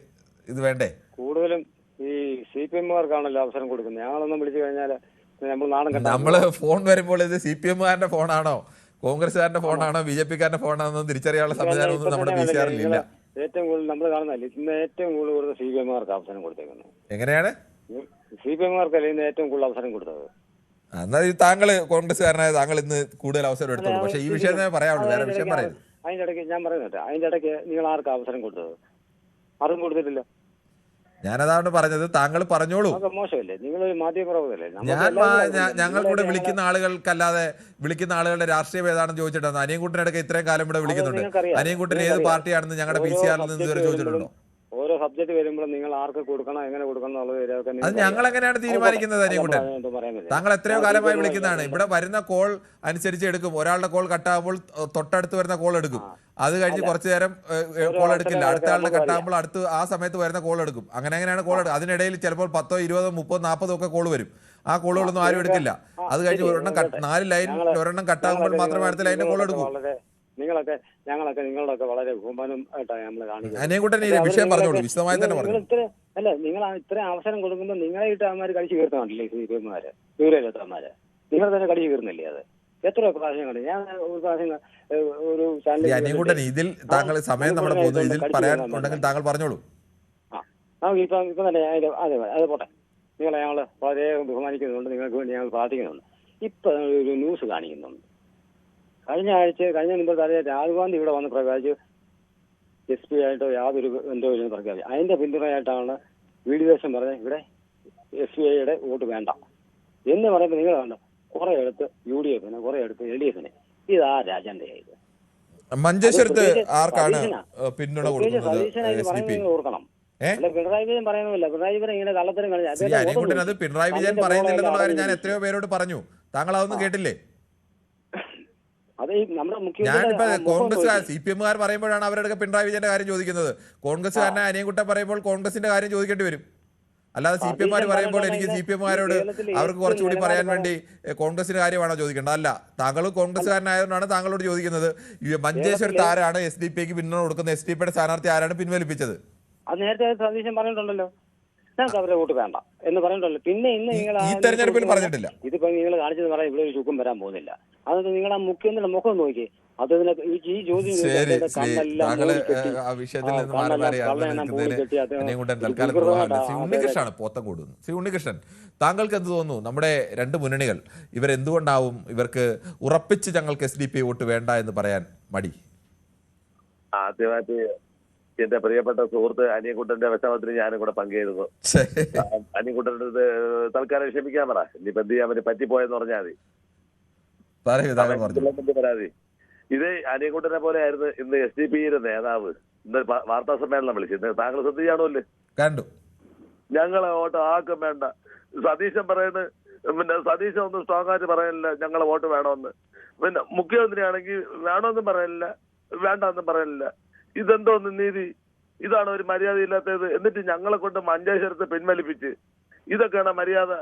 ഇത് വേണ്ടേ? കൂടുതലും ഈ CPM-കാർക്കാണല്ലോ അവസരം കൊടുക്കുന്നത്. ഞങ്ങളൊന്നും വിളിച്ചു കഴിഞ്ഞാൽ നമ്മൾ നാണം കെട്ടാ. നമ്മള് ഫോൺ വരുമ്പോൾ ഇത് CPM-കാരന്റെ ഫോണാണോ കോൺഗ്രസ്സുകാരന്റെ ഫോണാണോ BJP-കാരന്റെ ഫോണാണോ തിരിച്ചറിയാനുള്ള സംവിധാനമൊന്നും നമ്മുടെ BCR-ൽ ഏറ്റവും കൂടുതൽ നമ്മൾ കാണുന്നതല്ലേ ഇന്ന് ഏറ്റവും കൂടുതൽ CPM-കാർക്ക് അവസരം കൊടുത്തേക്കുന്നത്. എങ്ങനെയാണ്? CPM-കാർക്കല്ലേ ഇന്ന് ഏറ്റവും കൂടുതൽ അവസരം കൊടുത്തത്. എന്നാൽ താങ്കൾ കോൺഗ്രസ്സുകാരനായ താങ്കൾ ഇന്ന് കൂടുതൽ അവസരം എടുത്തോളൂ. പക്ഷേ ഈ വിഷയം പറയാനുള്ളൂ, വേറെ വിഷയം പറയുന്നത്. അതിന്റെ ഇടയ്ക്ക് ഞാൻ പറയുന്നുണ്ട്, അതിന്റെ ഇടയ്ക്ക് നിങ്ങൾ ആർക്കാ അവസരം കൊടുത്തത്? ആർക്കും കൊടുത്തിട്ടില്ല. ഞാനതാണ് പറഞ്ഞത്. താങ്കൾ പറഞ്ഞോളൂ. മോശമല്ലേ? നിങ്ങൾ മാധ്യമപ്രവർത്തകരല്ലേ? ഞങ്ങൾ കൂടെ വിളിക്കുന്ന ആളുകൾക്കല്ലാതെ വിളിക്കുന്ന ആളുകളുടെ രാഷ്ട്രീയം ഏതാണെന്ന് ചോദിച്ചിട്ടാണ്. അനിയൻകുട്ടനടക്കം ഇത്രയും കാലം ഇവിടെ വിളിക്കുന്നുണ്ട്. അനിയൻകുട്ടൻ ഏത് പാർട്ടിയാണെന്ന് ഞങ്ങളുടെ BCR-ൽ നിന്ന് ഇതുവരെ ചോദിച്ചിട്ടുണ്ടോ? ഓരോ സബ്ജക്ട് വരുമ്പോൾ നിങ്ങൾ ആർക്ക് കൊടുക്കണം, എങ്ങനെ കൊടുക്കണം എന്നുള്ളത് അത് ഞങ്ങൾ എങ്ങനെയാണ് തീരുമാനിക്കുന്നത്? അനിയൻകുട്ടൻ, താങ്കൾ എത്രയോ കാലമായി വിളിക്കുന്നതാണ്. ഇവിടെ വരുന്ന കോൾ അനുസരിച്ച് എടുക്കും. ഒരാളുടെ കോൾ കട്ടാകുമ്പോൾ തൊട്ടടുത്ത് വരുന്ന കോൾ എടുക്കും. അത് കഴിഞ്ഞ് കുറച്ചു നേരം കോൾ എടുക്കില്ല. അടുത്ത ആളുടെ കട്ടാകുമ്പോൾ അടുത്ത് ആ സമയത്ത് വരുന്ന കോൾ എടുക്കും. അങ്ങനെയാണ് കോൾ എടുക്കുക. അതിനിടയിൽ ചിലപ്പോൾ 10, 20, 30, 40 ഒക്കെ കോൾ വരും. ആ കോളുകളൊന്നും ആരും എടുക്കില്ല. അത് കഴിഞ്ഞ് ഒരെണ്ണം 4 ലൈൻ ഒരെണ്ണം കട്ടാകുമ്പോൾ മാത്രമേ അടുത്ത ലൈനിന്റെ കോൾ എടുക്കൂ. ഞങ്ങളൊക്കെ നിങ്ങളൊക്കെ വളരെ ബഹുമാനമായിട്ടാണ് നമ്മൾ കാണിക്കുന്നത്. അനിയൻകുട്ടൻ ഈ വിഷയം പറഞ്ഞോളൂ, വിശദമായി തന്നെ പറഞ്ഞു. അല്ല, നിങ്ങൾ ഇത്രയും അവസരം കൊടുക്കുമ്പോൾ നിങ്ങളെ ഇട്ടമാര് കടിച്ചു കീർത്താണല്ലേ CPM-മാര്, ദൂരേലെത്താമാര്. നിങ്ങൾ തന്നെ കടിച്ചു കീറുന്നില്ലേ? അത് എത്ര പ്രാവശ്യം കണ്ടു. ഞാൻ ഒരു പ്രാവശ്യം ഒരു ചാനൽ ഇതിൽ താങ്കൾ സമയം നമ്മുടെ പോകുന്നു. ഇതിൽ പറയാൻ ഉണ്ടെങ്കിൽ താങ്കൾ പറഞ്ഞോളൂ. ഇപ്പം തന്നെ അത് പോട്ടെ. നിങ്ങളെ ഞങ്ങൾ വളരെ ബഹുമാനിക്കുന്നുണ്ട്. നിങ്ങൾക്ക് വേണ്ടി ഞങ്ങൾ പ്രാർത്ഥിക്കുന്നുണ്ട്. ഇപ്പൊ ഒരു ന്യൂസ് കാണിക്കുന്നുണ്ട്. കഴിഞ്ഞ മുമ്പ് രാഹുൽ ഗാന്ധി ഇവിടെ വന്ന് പ്രകാശിച്ച് SP ആയിട്ടോ യാതൊരു എന്തോ ഇല്ലെന്ന് പ്രഖ്യാപിച്ചു. അതിന്റെ പിന്തുണയായിട്ടാണ് വീഡിയോഷം പറഞ്ഞത് ഇവിടെ SBIയുടെ വോട്ട് വേണ്ട എന്ന് പറയുമ്പോൾ നിങ്ങൾ വേണ്ട കുറെ എടുത്ത് UDF-ന്, കുറെ എടുത്ത് LDF-ന്. ഇതാ അജണ്ടയായത്. മഞ്ചേശ്വരത്ത് ആർക്കാണ് പിന്തുണ കൊടുക്കുന്നത് ഓർക്കണം. അല്ല, പിണറായി വിജയൻ പറയുന്നില്ല. പിണറായി വിജയൻ ഇങ്ങനെ കള്ളത്തരം കളിച്ചു. പിണറായി വിജയൻ പറയുന്നില്ലെന്നുള്ള കാര്യം ഞാൻ എത്രയോ പേരോട് പറഞ്ഞു. താങ്കൾ അതൊന്നും കേട്ടില്ലേ? ഞാനിപ്പോ കോൺഗ്രസ് CPM-കാർ പറയുമ്പോഴാണ് അവരുടെ പിണറായി വിജയന്റെ കാര്യം ചോദിക്കുന്നത്. കോൺഗ്രസ്സുകാരനെ അനിയൻകുട്ടൻ പറയുമ്പോൾ കോൺഗ്രസിന്റെ കാര്യം ചോദിക്കേണ്ടി വരും. അല്ലാതെ CPM-മാർ പറയുമ്പോൾ എനിക്ക് CPM-മാരോട് അവർക്ക് കുറച്ചുകൂടി പറയാൻ വേണ്ടി കോൺഗ്രസിന്റെ കാര്യമാണോ ചോദിക്കേണ്ടത്? അല്ല, താങ്കളും കോൺഗ്രസ്സുകാരനായതുകൊണ്ടാണ് താങ്കളോട് ചോദിക്കുന്നത്. മഞ്ചേശ്വരത്ത് ആരാണ് SDP-ക്ക് പിന്തുണ കൊടുക്കുന്ന? SDP-യുടെ സ്ഥാനാർത്ഥി ആരാണ് പിൻവലിപ്പിച്ചത്? അത് നേരത്തെ സതീശൻ പറഞ്ഞിട്ടുണ്ടല്ലോ. ഞങ്ങൾക്ക് അവരെ വോട്ട് വേണ്ട എന്ന് പറഞ്ഞിട്ടുണ്ടല്ലോ. പിന്നെ ഇന്ന് നിങ്ങൾ ഈ തെരഞ്ഞെടുപ്പിൽ പറഞ്ഞിട്ടില്ല. ഇതിപ്പോ നിങ്ങൾ കാണിച്ചത് പറയാം ഇവിടെ ഒരു ചുക്കും വരാൻ പോകുന്നില്ല. അത് നിങ്ങൾ ആ മുഖ്യമന്ത്രിയുടെ മുഖം നോക്കി. അതിനെ ഈ ചോദ്യം ശരി ചോദിച്ചാൽ ശ്രീ കണ്ണെല്ലാം താങ്കള് മൂടി കെട്ടി, ആ വിഷയത്തിൽ നിന്ന് മാറി കണ്ണെല്ലാം മാറി കള്ളനെണ്ണം മൂടി കെട്ടി തൽക്കാലം നിർവ്വഹണം ശ്രീ ഉണ്ണികൃഷ്ണനാണ് പോത്തം കൂടുന്നത്. ശ്രീ ഉണ്ണികൃഷ്ണൻ, താങ്കൾക്ക് എന്ത് തോന്നുന്നു? നമ്മുടെ രണ്ട് മുന്നണികൾ ഇവരെന്തുകൊണ്ടാവും ഇവർക്ക് ഉറപ്പിച്ച് ഞങ്ങൾക്ക് SDP വോട്ട് വേണ്ട എന്ന് പറയാൻ മടി? ആദ്യമായിട്ട് എന്റെ പ്രിയപ്പെട്ട സുഹൃത്ത് അനിയൻകുട്ടന്റെ വിഷമത്തിന് ഞാനും കൂടെ പങ്കുചേരുന്നു. അനിയൻകുട്ടന്റെ അടുത്ത് തൽക്കാലം ക്ഷമിക്കാൻ പറ. ഇനിയിപ്പോ എന്ത് ചെയ്യാൻ പറ്റിപ്പോയെന്ന് പറഞ്ഞാൽ മതി. പരാതി ഇത് അനിയൻകുട്ടനെ പോലെ ആയിരുന്നു ഇന്ന് SDP നേതാവ് ഇന്ന് വാർത്താ സമ്മേളനം വിളിച്ചിരുന്നത്. താങ്കൾ ശ്രദ്ധിച്ചാണല്ലോ. കണ്ടു. ഞങ്ങളെ വോട്ട് ആർക്കും വേണ്ട. സതീശൻ പറയുന്നത്, പിന്നെ സതീശൻ ഒന്നും സ്ട്രോങ് ആയിട്ട് പറയാനില്ല ഞങ്ങളെ വോട്ട് വേണമെന്ന്. പിന്നെ മുഖ്യമന്ത്രിയാണെങ്കിൽ വേണമെന്നും പറയാനില്ല, വേണ്ടെന്നും പറയാനില്ല. ഇതെന്തോന്ന് നീതി? ഇതാണ് ഒരു മര്യാദയില്ലാത്തത്. എന്നിട്ട് ഞങ്ങളെ കൊണ്ട് മഞ്ചേശ്വരത്തെ പിൻവലിപ്പിച്ച് ഇതൊക്കെയാണ് മര്യാദ?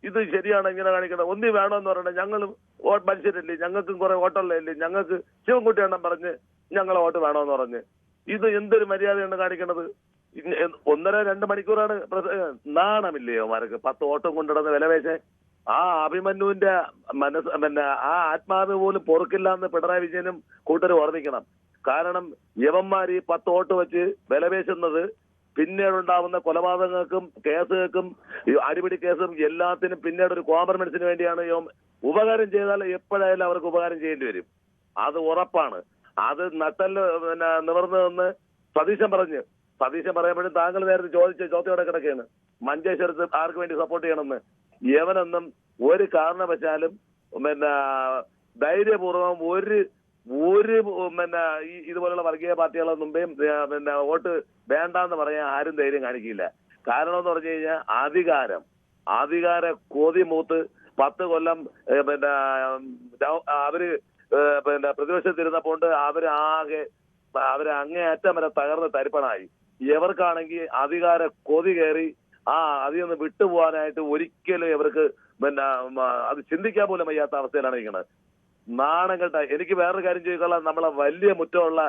ഇത് ശരിയാണ് ഇങ്ങനെ കാണിക്കണം? ഒന്നി വേണമെന്ന് പറയണേ. ഞങ്ങൾ മനുഷ്യരല്ലേ, ഞങ്ങൾക്കും കുറെ വോട്ടുള്ളതല്ലേ, ഞങ്ങൾക്ക് ശിവൻകുട്ടി എണ്ണം പറഞ്ഞ് ഞങ്ങളെ വോട്ട് വേണമെന്ന് പറഞ്ഞ് ഇത് എന്തൊരു മര്യാദയാണ് കാണിക്കണത്? 1.5-2 മണിക്കൂറാണ്. നാണമില്ലയോ മാർക്ക് 10 വോട്ടും കൊണ്ടിടുന്ന വിലപേശ? ആ അഭിമന്യുവിന്റെ മനസ്സ്, പിന്നെ ആ ആത്മാവ് പോലും പൊറുക്കില്ല എന്ന് പിണറായി വിജയനും കൂട്ടരും ഓർമ്മിക്കണം. കാരണം യവന്മാർ ഈ 10 വോട്ട് വെച്ച് വിലപേശുന്നത് പിന്നീടുണ്ടാവുന്ന കൊലപാതകങ്ങൾക്കും കേസുകൾക്കും അടിപിടി കേസും എല്ലാത്തിനും പിന്നീട് ഒരു കോംപ്രമൈസിന് വേണ്ടിയാണ്. ഉപകാരം ചെയ്താൽ എപ്പോഴായാലും അവർക്ക് ഉപകാരം ചെയ്യേണ്ടി വരും, അത് ഉറപ്പാണ്. അത് നട്ടല് പിന്നെ നിവർന്നതെന്ന് സതീശൻ പറയുമ്പോഴും താങ്കൾ നേരത്തെ ചോദിച്ച ചോദ്യോടെ കിടക്കുകയാണ്. മഞ്ചേശ്വരത്ത് ആർക്ക് വേണ്ടി സപ്പോർട്ട് ചെയ്യണമെന്ന് യവനൊന്നും ഒരു കാരണവശാലും പിന്നെ ധൈര്യപൂർവ്വം ഒരു പിന്നെ ഇതുപോലുള്ള വർഗീയ പാർട്ടികളെ മുമ്പേയും പിന്നെ വോട്ട് വേണ്ടാന്ന് പറയാൻ ആരും ധൈര്യം കാണിക്കില്ല. കാരണം എന്ന് പറഞ്ഞു കഴിഞ്ഞാൽ അധികാര കൊതി മൂത്ത് 10 കൊല്ലം പിന്നെ അവര് പിന്നെ പ്രതിപക്ഷത്തിരുന്നപ്പോണ്ട് അവരെ അങ്ങേയറ്റം വരെ തകർന്ന് തരിപ്പണായി. ഇവർക്കാണെങ്കിൽ അധികാര കൊതി കയറി അതിൽ നിന്ന് വിട്ടുപോകാനായിട്ട് ഒരിക്കലും ഇവർക്ക് പിന്നെ അത് ചിന്തിക്കാൻ പോലും വയ്യാത്ത അവസ്ഥയിലാണ് ഇരിക്കുന്നത്. നാണം കേട്ട. എനിക്ക് വേറൊരു കാര്യം ചോദിക്കാനുള്ള, നമ്മളെ വലിയ മുറ്റമുള്ള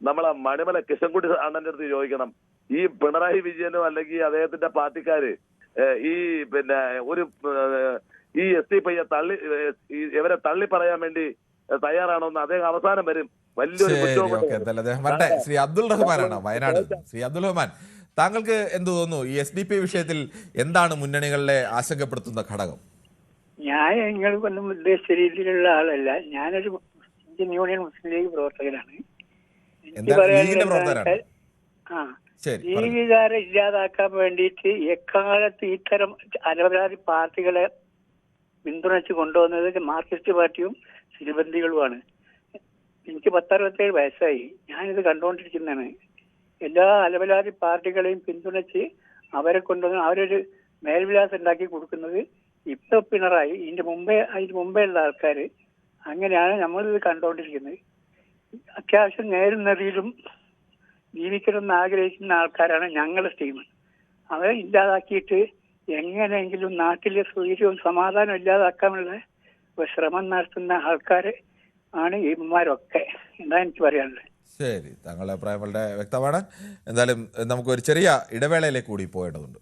നമ്മളെ മണിമല കിഷൻകുട്ടി അണ്ണന്റെ അടുത്ത് ചോദിക്കണം. ഈ പിണറായി വിജയനോ അല്ലെങ്കിൽ അദ്ദേഹത്തിന്റെ പാർട്ടിക്കാര് ഈ പിന്നെ ഈ SDP ഇവരെ തള്ളി പറയാൻ വേണ്ടി തയ്യാറാണോന്ന് അദ്ദേഹം അവസാനം വരും വലിയൊരു കുറ്റവും. ശ്രീ അബ്ദുൾ റഹ്മാനാണ് വയനാട്. ശ്രീ അബ്ദുൾ റഹ്മാൻ, താങ്കൾക്ക് എന്ത് തോന്നുന്നു? ഈ SDP വിഷയത്തിൽ എന്താണ് മുന്നണികളിലെ ആശങ്കപ്പെടുത്തുന്ന ഘടകം? ഞാൻ നിങ്ങൾക്കൊന്നും ഉദ്ദേശിച്ച രീതിയിലുള്ള ആളല്ല. ഞാനൊരു ഇന്ത്യൻ യൂണിയൻ മുസ്ലിം ലീഗ് പ്രവർത്തകനാണ്. ലീഗുകാരെ ഇല്ലാതാക്കാൻ വേണ്ടിയിട്ട് എക്കാലത്ത് ഇത്തരം അനവധി പാർട്ടികളെ പിന്തുണച്ച് കൊണ്ടുവന്നത് മാർക്സിസ്റ്റ് പാർട്ടിയും സിൽബന്തികളുമാണ്. എനിക്ക് 10-67 വയസ്സായി. ഞാനിത് കണ്ടുകൊണ്ടിരിക്കുന്നതാണ്. എല്ലാ അലവലാതി പാർട്ടികളെയും പിന്തുണച്ച് അവരെ കൊണ്ടുവന്ന് അവരൊരു മേൽവിലാസം ഉണ്ടാക്കി കൊടുക്കുന്നത് ഇപ്പൊ പിണറായി, അതിന് മുമ്പേ ഉള്ള ആൾക്കാർ. അങ്ങനെയാണ് നമ്മളിത് കണ്ടുകൊണ്ടിരിക്കുന്നത്. അത്യാവശ്യം നേരും നെറിയിലും ജീവിക്കണമെന്ന് ആഗ്രഹിക്കുന്ന ആൾക്കാരാണ് ഞങ്ങളുടെ ടീം. അവരെ ഇല്ലാതാക്കിയിട്ട് എങ്ങനെയെങ്കിലും നാട്ടിലെ സ്വൈര്യവും സമാധാനവും ഇല്ലാതാക്കാനുള്ള ശ്രമം നടത്തുന്ന ആൾക്കാർ ആണ് ഇവന്മാരൊക്കെ. എന്താ എനിക്ക് പറയാനുള്ളത്. ശരി, താങ്കളുടെ അഭിപ്രായം വളരെ വ്യക്തമാണ്. എന്തായാലും നമുക്കൊരു ചെറിയ ഇടവേളയിലേക്ക് കൂടി പോകേണ്ടതുണ്ട്.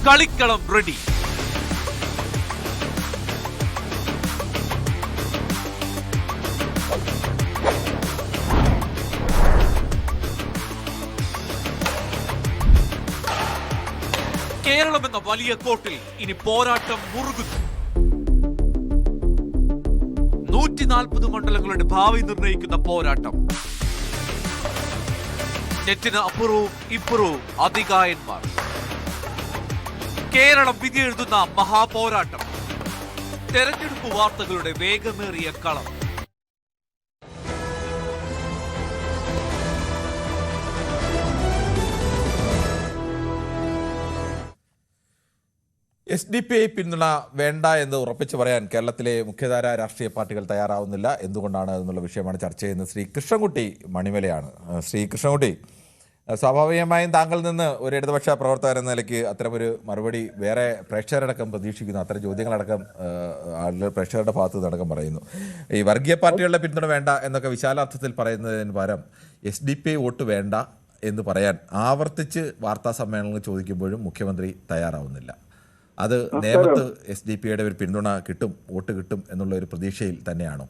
കളിക്കളം റെഡി. കേരളം എന്ന വലിയ കോട്ടിൽ ഇനി പോരാട്ടം മുറുകുന്നു. 140 മണ്ഡലങ്ങളുടെ ഭാവി നിർണയിക്കുന്ന പോരാട്ടം. നെറ്റിന് അപ്പുറവും ഇപ്പുറവും അതികായന്മാർ. കേരളം വിധിയെഴുതുന്ന മഹാപോരാട്ടം. തെരഞ്ഞെടുപ്പ് വാർത്തകളുടെ വേഗമേറിയ കളം. SDPI പിന്തുണ വേണ്ട എന്ന് ഉറപ്പിച്ചു പറയാൻ കേരളത്തിലെ മുഖ്യധാര രാഷ്ട്രീയ പാർട്ടികൾ തയ്യാറാവുന്നില്ല. എന്തുകൊണ്ടാണ് എന്നുള്ള വിഷയമാണ് ചർച്ച ചെയ്യുന്നത്. ശ്രീ കൃഷ്ണൻകുട്ടി മണിമലയാണ്. ശ്രീ കൃഷ്ണൻകുട്ടി, സ്വാഭാവികമായും താങ്കളിൽ നിന്ന് ഒരു ഇടതുപക്ഷ പ്രവർത്തകർ എന്ന നിലയ്ക്ക് അത്തരമൊരു മറുപടി വേറെ പ്രേക്ഷകരടക്കം പ്രതീക്ഷിക്കുന്നു. അത്തരം ചോദ്യങ്ങളടക്കം ആളുകൾ പ്രേക്ഷകരുടെ ഭാഗത്ത് നിന്നടക്കം പറയുന്നു. ഈ വർഗീയ പാർട്ടികളുടെ പിന്തുണ വേണ്ട എന്നൊക്കെ വിശാലാർത്ഥത്തിൽ പറയുന്നതിന് പകരം SDPI വോട്ട് വേണ്ട എന്ന് പറയാൻ ആവർത്തിച്ച് വാർത്താ സമ്മേളനങ്ങൾ ചോദിക്കുമ്പോഴും മുഖ്യമന്ത്രി തയ്യാറാവുന്നില്ല. അത് നേമത്ത് SDPIയുടെ ഒരു പിന്തുണ കിട്ടും, വോട്ട് കിട്ടും എന്നുള്ള ഒരു പ്രതീക്ഷയിൽ തന്നെയാണോ?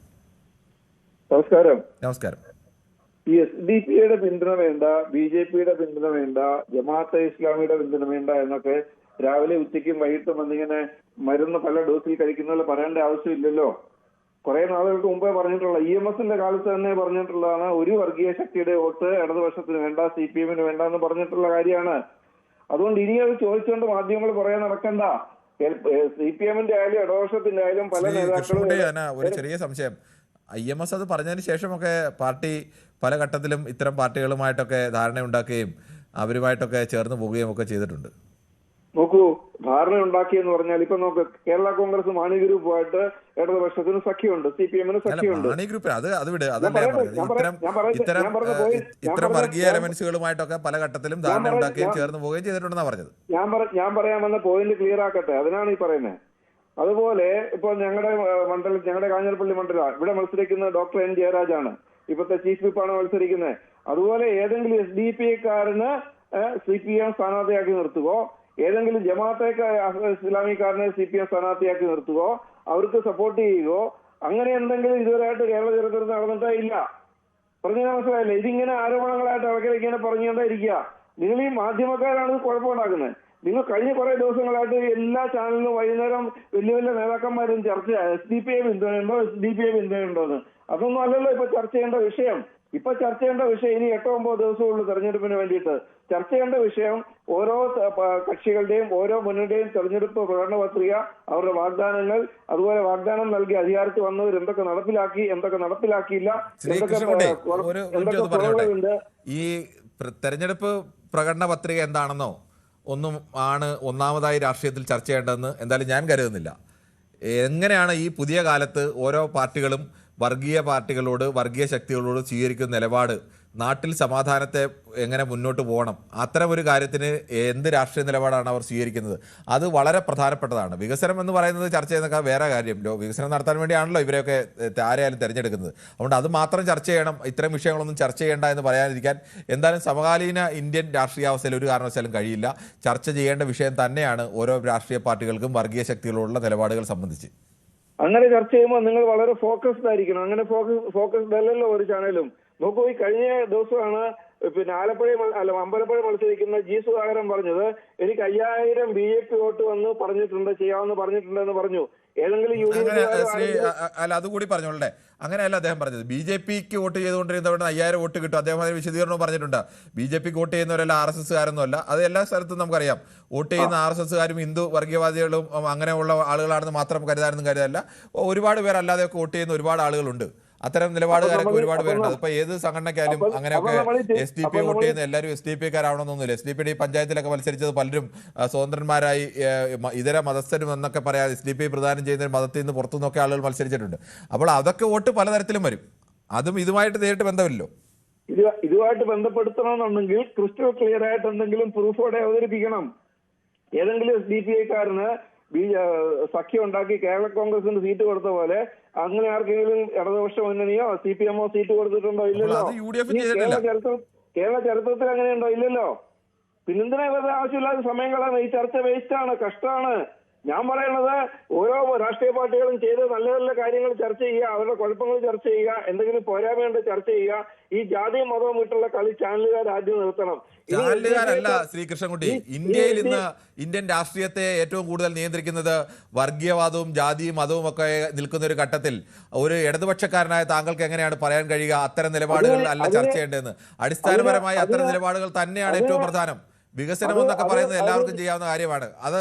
നമസ്കാരം. ഈ SDPIയുടെ പിന്തുണ വേണ്ട, BJPയുടെ പിന്തുണ വേണ്ട, ജമാഅത്തെ ഇസ്ലാമിയുടെ പിന്തുണ വേണ്ട എന്നൊക്കെ രാവിലെ ഉച്ചയ്ക്കും വൈകിട്ടും വന്നിങ്ങനെ മരുന്ന് പല ഡോസിൽ കഴിക്കുന്ന പറയേണ്ട ആവശ്യമില്ലല്ലോ. കുറെ നാളുകൾക്ക് മുമ്പേ പറഞ്ഞിട്ടുള്ള EMSന്റെ കാലത്ത് തന്നെ പറഞ്ഞിട്ടുള്ളതാണ്, ഒരു വർഗീയ ശക്തിയുടെ വോട്ട് ഇടതുപക്ഷത്തിന് വേണ്ട, CPMന് വേണ്ട എന്ന് പറഞ്ഞിട്ടുള്ള കാര്യമാണ്. അതുകൊണ്ട് ഇനി അത് ചോദിച്ചുകൊണ്ട് മാധ്യമങ്ങൾ പറയാൻ നടക്കണ്ട. CPMന്റെ ആയാലും ഇടതുപക്ഷത്തിന്റെ ആയാലും പല നേതാക്കളും. ഒരു ചെറിയ സംശയം, IMS അത് പറഞ്ഞതിന് ശേഷമൊക്കെ പാർട്ടി പല ഘട്ടത്തിലും ഇത്തരം പാർട്ടികളുമായിട്ടൊക്കെ ധാരണയുണ്ടാക്കുകയും അവരുമായിട്ടൊക്കെ ചേർന്ന് പോവുകയും ഒക്കെ ചെയ്തിട്ടുണ്ട്. നോക്കൂ, ധാരണ ഉണ്ടാക്കിയെന്ന് പറഞ്ഞാൽ ഇപ്പൊ നോക്ക്, കേരള കോൺഗ്രസ് മാണി ഗ്രൂപ്പുമായിട്ട് ഇടതുപക്ഷത്തിന് സഖ്യമുണ്ട്, CPMന് സഖ്യമുണ്ട്. ഇത്തരം വർഗീയ എലമെന്റ്സുകളുമായിട്ടൊക്കെ പല ഘട്ടത്തിലും ധാരണ ഉണ്ടാക്കുകയും ചേർന്ന് പോവുകയും ചെയ്തിട്ടുണ്ടെന്നാണ് പറഞ്ഞത്. ഞാൻ പറയാമെന്ന പോയിന്റ് ക്ലിയർ ആക്കട്ടെ, അതിനാണ് ഈ പറയുന്നത്. അതുപോലെ ഇപ്പൊ ഞങ്ങളുടെ കാഞ്ഞിരപ്പള്ളി മണ്ഡലം ഇവിടെ മത്സരിക്കുന്ന ഡോക്ടർ N ജയരാജാണ്, ഇപ്പോഴത്തെ ചീഫ് വിപ്പാണ് മത്സരിക്കുന്നത്. അതുപോലെ ഏതെങ്കിലും SDPIക്കാരന് CPM സ്ഥാനാർത്ഥിയാക്കി നിർത്തുകയോ, ഏതെങ്കിലും ജമാഅത്തെ ഇസ്ലാമിക്കാരനെ CPM സ്ഥാനാർത്ഥിയാക്കി നിർത്തുകയോ, അവർക്ക് സപ്പോർട്ട് ചെയ്യുകയോ അങ്ങനെ എന്തെങ്കിലും ഇതുവരെയായിട്ട് കേരള ചരിത്രത്തിൽ നടന്നിട്ടേ ഇല്ല. പറഞ്ഞാൽ മനസ്സിലായില്ലേ? ഇതിങ്ങനെ ആരോപണങ്ങളായിട്ട് ഇങ്ങനെ പറഞ്ഞുകൊണ്ടേയിരിക്കുക. നിങ്ങൾ ഈ മാധ്യമക്കാരാണ് കുഴപ്പമുണ്ടാക്കുന്നത്. നിങ്ങൾ കഴിഞ്ഞ കുറെ ദിവസങ്ങളായിട്ട് എല്ലാ ചാനലിലും വൈകുന്നേരം വലിയ വലിയ നേതാക്കന്മാരും ചർച്ച SDPI പിന്തുണയുണ്ടോ, SDPI പിന്തുണയുണ്ടോന്ന്. അതൊന്നും അല്ലല്ലോ ഇപ്പൊ ചർച്ച ചെയ്യേണ്ട വിഷയം. ഇപ്പൊ ചർച്ച ചെയ്യേണ്ട വിഷയം ഇനി 8-9 ദിവസമുള്ളൂ തെരഞ്ഞെടുപ്പിന് വേണ്ടിയിട്ട്. ചർച്ച ചെയ്യേണ്ട വിഷയം ഓരോ കക്ഷികളുടെയും ഓരോ മുന്നണിയുടെയും തെരഞ്ഞെടുപ്പ് പ്രകടന പത്രിക, അവരുടെ വാഗ്ദാനങ്ങൾ, അതുപോലെ വാഗ്ദാനം നൽകി അധികാരത്തിൽ വന്നവർ എന്തൊക്കെ നടപ്പിലാക്കി, എന്തൊക്കെ നടപ്പിലാക്കിയില്ല, എന്തൊക്കെ കുറവുകളുണ്ട്. ഈ തെരഞ്ഞെടുപ്പ് പ്രകടന പത്രിക എന്താണെന്നോ ഒന്നും ആണ് ഒന്നാമതായി രാഷ്ട്രീയത്തിൽ ചർച്ച ചെയ്യേണ്ടതെന്ന് എന്തായാലും ഞാൻ കരുതുന്നില്ല. എങ്ങനെയാണ് ഈ പുതിയ കാലത്ത് ഓരോ പാർട്ടികളും വർഗീയ പാർട്ടികളോട്, വർഗീയ ശക്തികളോട് സ്വീകരിക്കുന്ന നിലപാട്, നാട്ടിൽ സമാധാനത്തെ എങ്ങനെ മുന്നോട്ട് പോകണം, അത്തരം ഒരു കാര്യത്തിന് എന്ത് രാഷ്ട്രീയ നിലപാടാണ് അവർ സ്വീകരിക്കുന്നത്, അത് വളരെ പ്രധാനപ്പെട്ടതാണ്. വികസനം എന്ന് പറയുന്നത് ചർച്ച ചെയ്യുന്നതൊക്കെ വേറെ കാര്യം. വികസനം നടത്താൻ വേണ്ടിയാണല്ലോ ഇവരെയൊക്കെ ആരെയാലും തിരഞ്ഞെടുക്കുന്നത്. അതുകൊണ്ട് അത് മാത്രം ചർച്ച ചെയ്യണം, ഇത്തരം വിഷയങ്ങളൊന്നും ചർച്ച ചെയ്യേണ്ട എന്ന് പറയാതിരിക്കാൻ എന്തായാലും സമകാലീന ഇന്ത്യൻ രാഷ്ട്രീയാവസ്ഥയിൽ ഒരു കാരണവശാലും കഴിയില്ല. ചർച്ച ചെയ്യേണ്ട വിഷയം തന്നെയാണ് ഓരോ രാഷ്ട്രീയ പാർട്ടികൾക്കും വർഗീയ ശക്തികളോടുള്ള നിലപാടുകൾ സംബന്ധിച്ച്. അങ്ങനെ ചർച്ച ചെയ്യുമ്പോൾ നിങ്ങൾ വളരെ ഫോക്കസ്ഡ് ആയിരിക്കണം. അങ്ങനെ ഫോക്കസ്ഡ് അല്ലല്ലോ ഒരു ചാനലും. നോക്കൂ, ഈ കഴിഞ്ഞ ദിവസമാണ് അമ്പലപ്പുഴ മത്സരിക്കുന്ന G സുധാകരൻ പറഞ്ഞത്, എനിക്ക് 5000 BJP വോട്ട് വന്ന് പറഞ്ഞിട്ടുണ്ട്, ചെയ്യാമെന്ന് പറഞ്ഞിട്ടുണ്ടെന്ന് പറഞ്ഞു. ഏതെങ്കിലും അല്ല, അതുകൂടി പറഞ്ഞോളേ. അങ്ങനെയല്ല അദ്ദേഹം പറഞ്ഞത്. BJPക്ക് വോട്ട് ചെയ്തുകൊണ്ടിരുന്നവിടെ 5000 വോട്ട് കിട്ടും. അദ്ദേഹം അതിന് വിശദീകരണവും പറഞ്ഞിട്ടുണ്ട്. BJPക്ക് വോട്ട് ചെയ്യുന്നവരെല്ലാം RSSകാരൊന്നും അല്ല. അത് എല്ലാ സ്ഥലത്തും നമുക്കറിയാം. വോട്ട് ചെയ്യുന്ന RSSകാരും ഹിന്ദു വർഗീയവാദികളും അങ്ങനെയുള്ള ആളുകളാണെന്ന് മാത്രം കരുതാനൊന്നും കരുതല്ല. ഒരുപാട് പേർ അല്ലാതെയൊക്കെ വോട്ട് ചെയ്യുന്ന ഒരുപാട് ആളുകളുണ്ട്. അത്തരം നിലപാടുകാരൊക്കെ ഒരുപാട് പേരുണ്ട്. അതിപ്പോ ഏത് സംഘടനയ്ക്കായാലും അങ്ങനെയൊക്കെ SDPI വോട്ട് ചെയ്യുന്ന എല്ലാവരും SDPIക്കാരാവണമെന്നൊന്നുമില്ല. SDPI പഞ്ചായത്തിലൊക്കെ മത്സരിച്ചത് പലരും സ്വതന്ത്രന്മാരായി ഇതര മതസ്ഥരും എന്നൊക്കെ പറയാം. SDPI പ്രദാനം ചെയ്യുന്ന മതത്തിൽ നിന്ന് പുറത്തുനിന്നൊക്കെ ആളുകൾ മത്സരിച്ചിട്ടുണ്ട്. അപ്പോൾ അതൊക്കെ വോട്ട് പലതരത്തിലും വരും. അതും ഇതുമായിട്ട് നേരിട്ട് ബന്ധമില്ലല്ലോ. ഇതുമായിട്ട് ബന്ധപ്പെടുത്തണമെന്നുണ്ടെങ്കിൽ ക്രിസ്റ്റൽ ക്ലിയർ ആയിട്ട് എന്തെങ്കിലും പ്രൂഫോടെ അവതരിപ്പിക്കണം. ഏതെങ്കിലും SDPIക്കാരന് സഖ്യം ഉണ്ടാക്കി കേരള കോൺഗ്രസിന് സീറ്റ് കൊടുത്ത പോലെ അങ്ങനെ ആർക്കെങ്കിലും ഇടതുപക്ഷ മുന്നണിയോ CPMോ സീറ്റ് കൊടുത്തിട്ടുണ്ടോ? ഇല്ലല്ലോ. കേരള ചരിത്രത്തിൽ അങ്ങനെയുണ്ടോ? ഇല്ലല്ലോ. പിന്നെന്തിനാ വെറുതെ ആവശ്യമില്ലാത്ത സമയം കളയുന്നത്? ഈ ചർച്ച വേസ്റ്റാണ്, കഷ്ടമാണ്. ഞാൻ പറയുന്നത് ഓരോ രാഷ്ട്രീയ പാർട്ടികളും ചെയ്ത് നല്ല നല്ല കാര്യങ്ങൾ ചർച്ച ചെയ്യുക, അവരുടെ കുഴപ്പങ്ങൾ ചർച്ച ചെയ്യുക, എന്തെങ്കിലും പോരായ്മയുണ്ട് ചർച്ച ചെയ്യുക. ഈ ജാതിയും മതവും വിട്ടുള്ള കളി ചാനലുകാർ ആദ്യം നിർത്തണം. ചാനലുകാരല്ല ശ്രീകൃഷ്ണൻകുട്ടി. ഇന്ത്യയിൽ ഇന്ന് ഇന്ത്യൻ രാഷ്ട്രീയത്തെ ഏറ്റവും കൂടുതൽ നിയന്ത്രിക്കുന്നത് വർഗീയവാദവും ജാതിയും മതവും ഒക്കെ നിൽക്കുന്ന ഒരു ഘട്ടത്തിൽ ഒരു ഇടതുപക്ഷക്കാരനായ താങ്കൾക്ക് എങ്ങനെയാണ് പറയാൻ കഴിയുക അത്തരം നിലപാടുകൾ അല്ല ചർച്ച ചെയ്യേണ്ടതെന്ന്? അടിസ്ഥാനപരമായി അത്തരം നിലപാടുകൾ തന്നെയാണ് ഏറ്റവും പ്രധാനം. വികസനം എന്നൊക്കെ പറയുന്നത് എല്ലാവർക്കും ചെയ്യാവുന്ന കാര്യമാണ്. അത്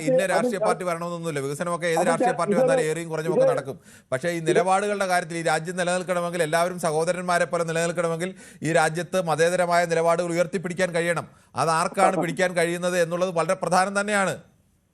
ഇന്ന രാഷ്ട്രീയ പാർട്ടി വരണമെന്നൊന്നുമില്ല. വികസനമൊക്കെ ഏത് രാഷ്ട്രീയ പാർട്ടി വന്നാലും ഏറിയും കുറഞ്ഞുമൊക്കെ നടക്കും. പക്ഷേ ഈ നിലപാടുകളുടെ കാര്യത്തിൽ ഈ രാജ്യം നിലനിൽക്കണമെങ്കിൽ, എല്ലാവരും സഹോദരന്മാരെ പോലെ നിലനിൽക്കണമെങ്കിൽ ഈ രാജ്യത്ത് മതേതരമായ നിലപാടുകൾ ഉയർത്തിപ്പിടിക്കാൻ കഴിയണം. അത് ആർക്കാണ് പിടിക്കാൻ കഴിയുന്നത് എന്നുള്ളത് വളരെ പ്രധാനം തന്നെയാണ്.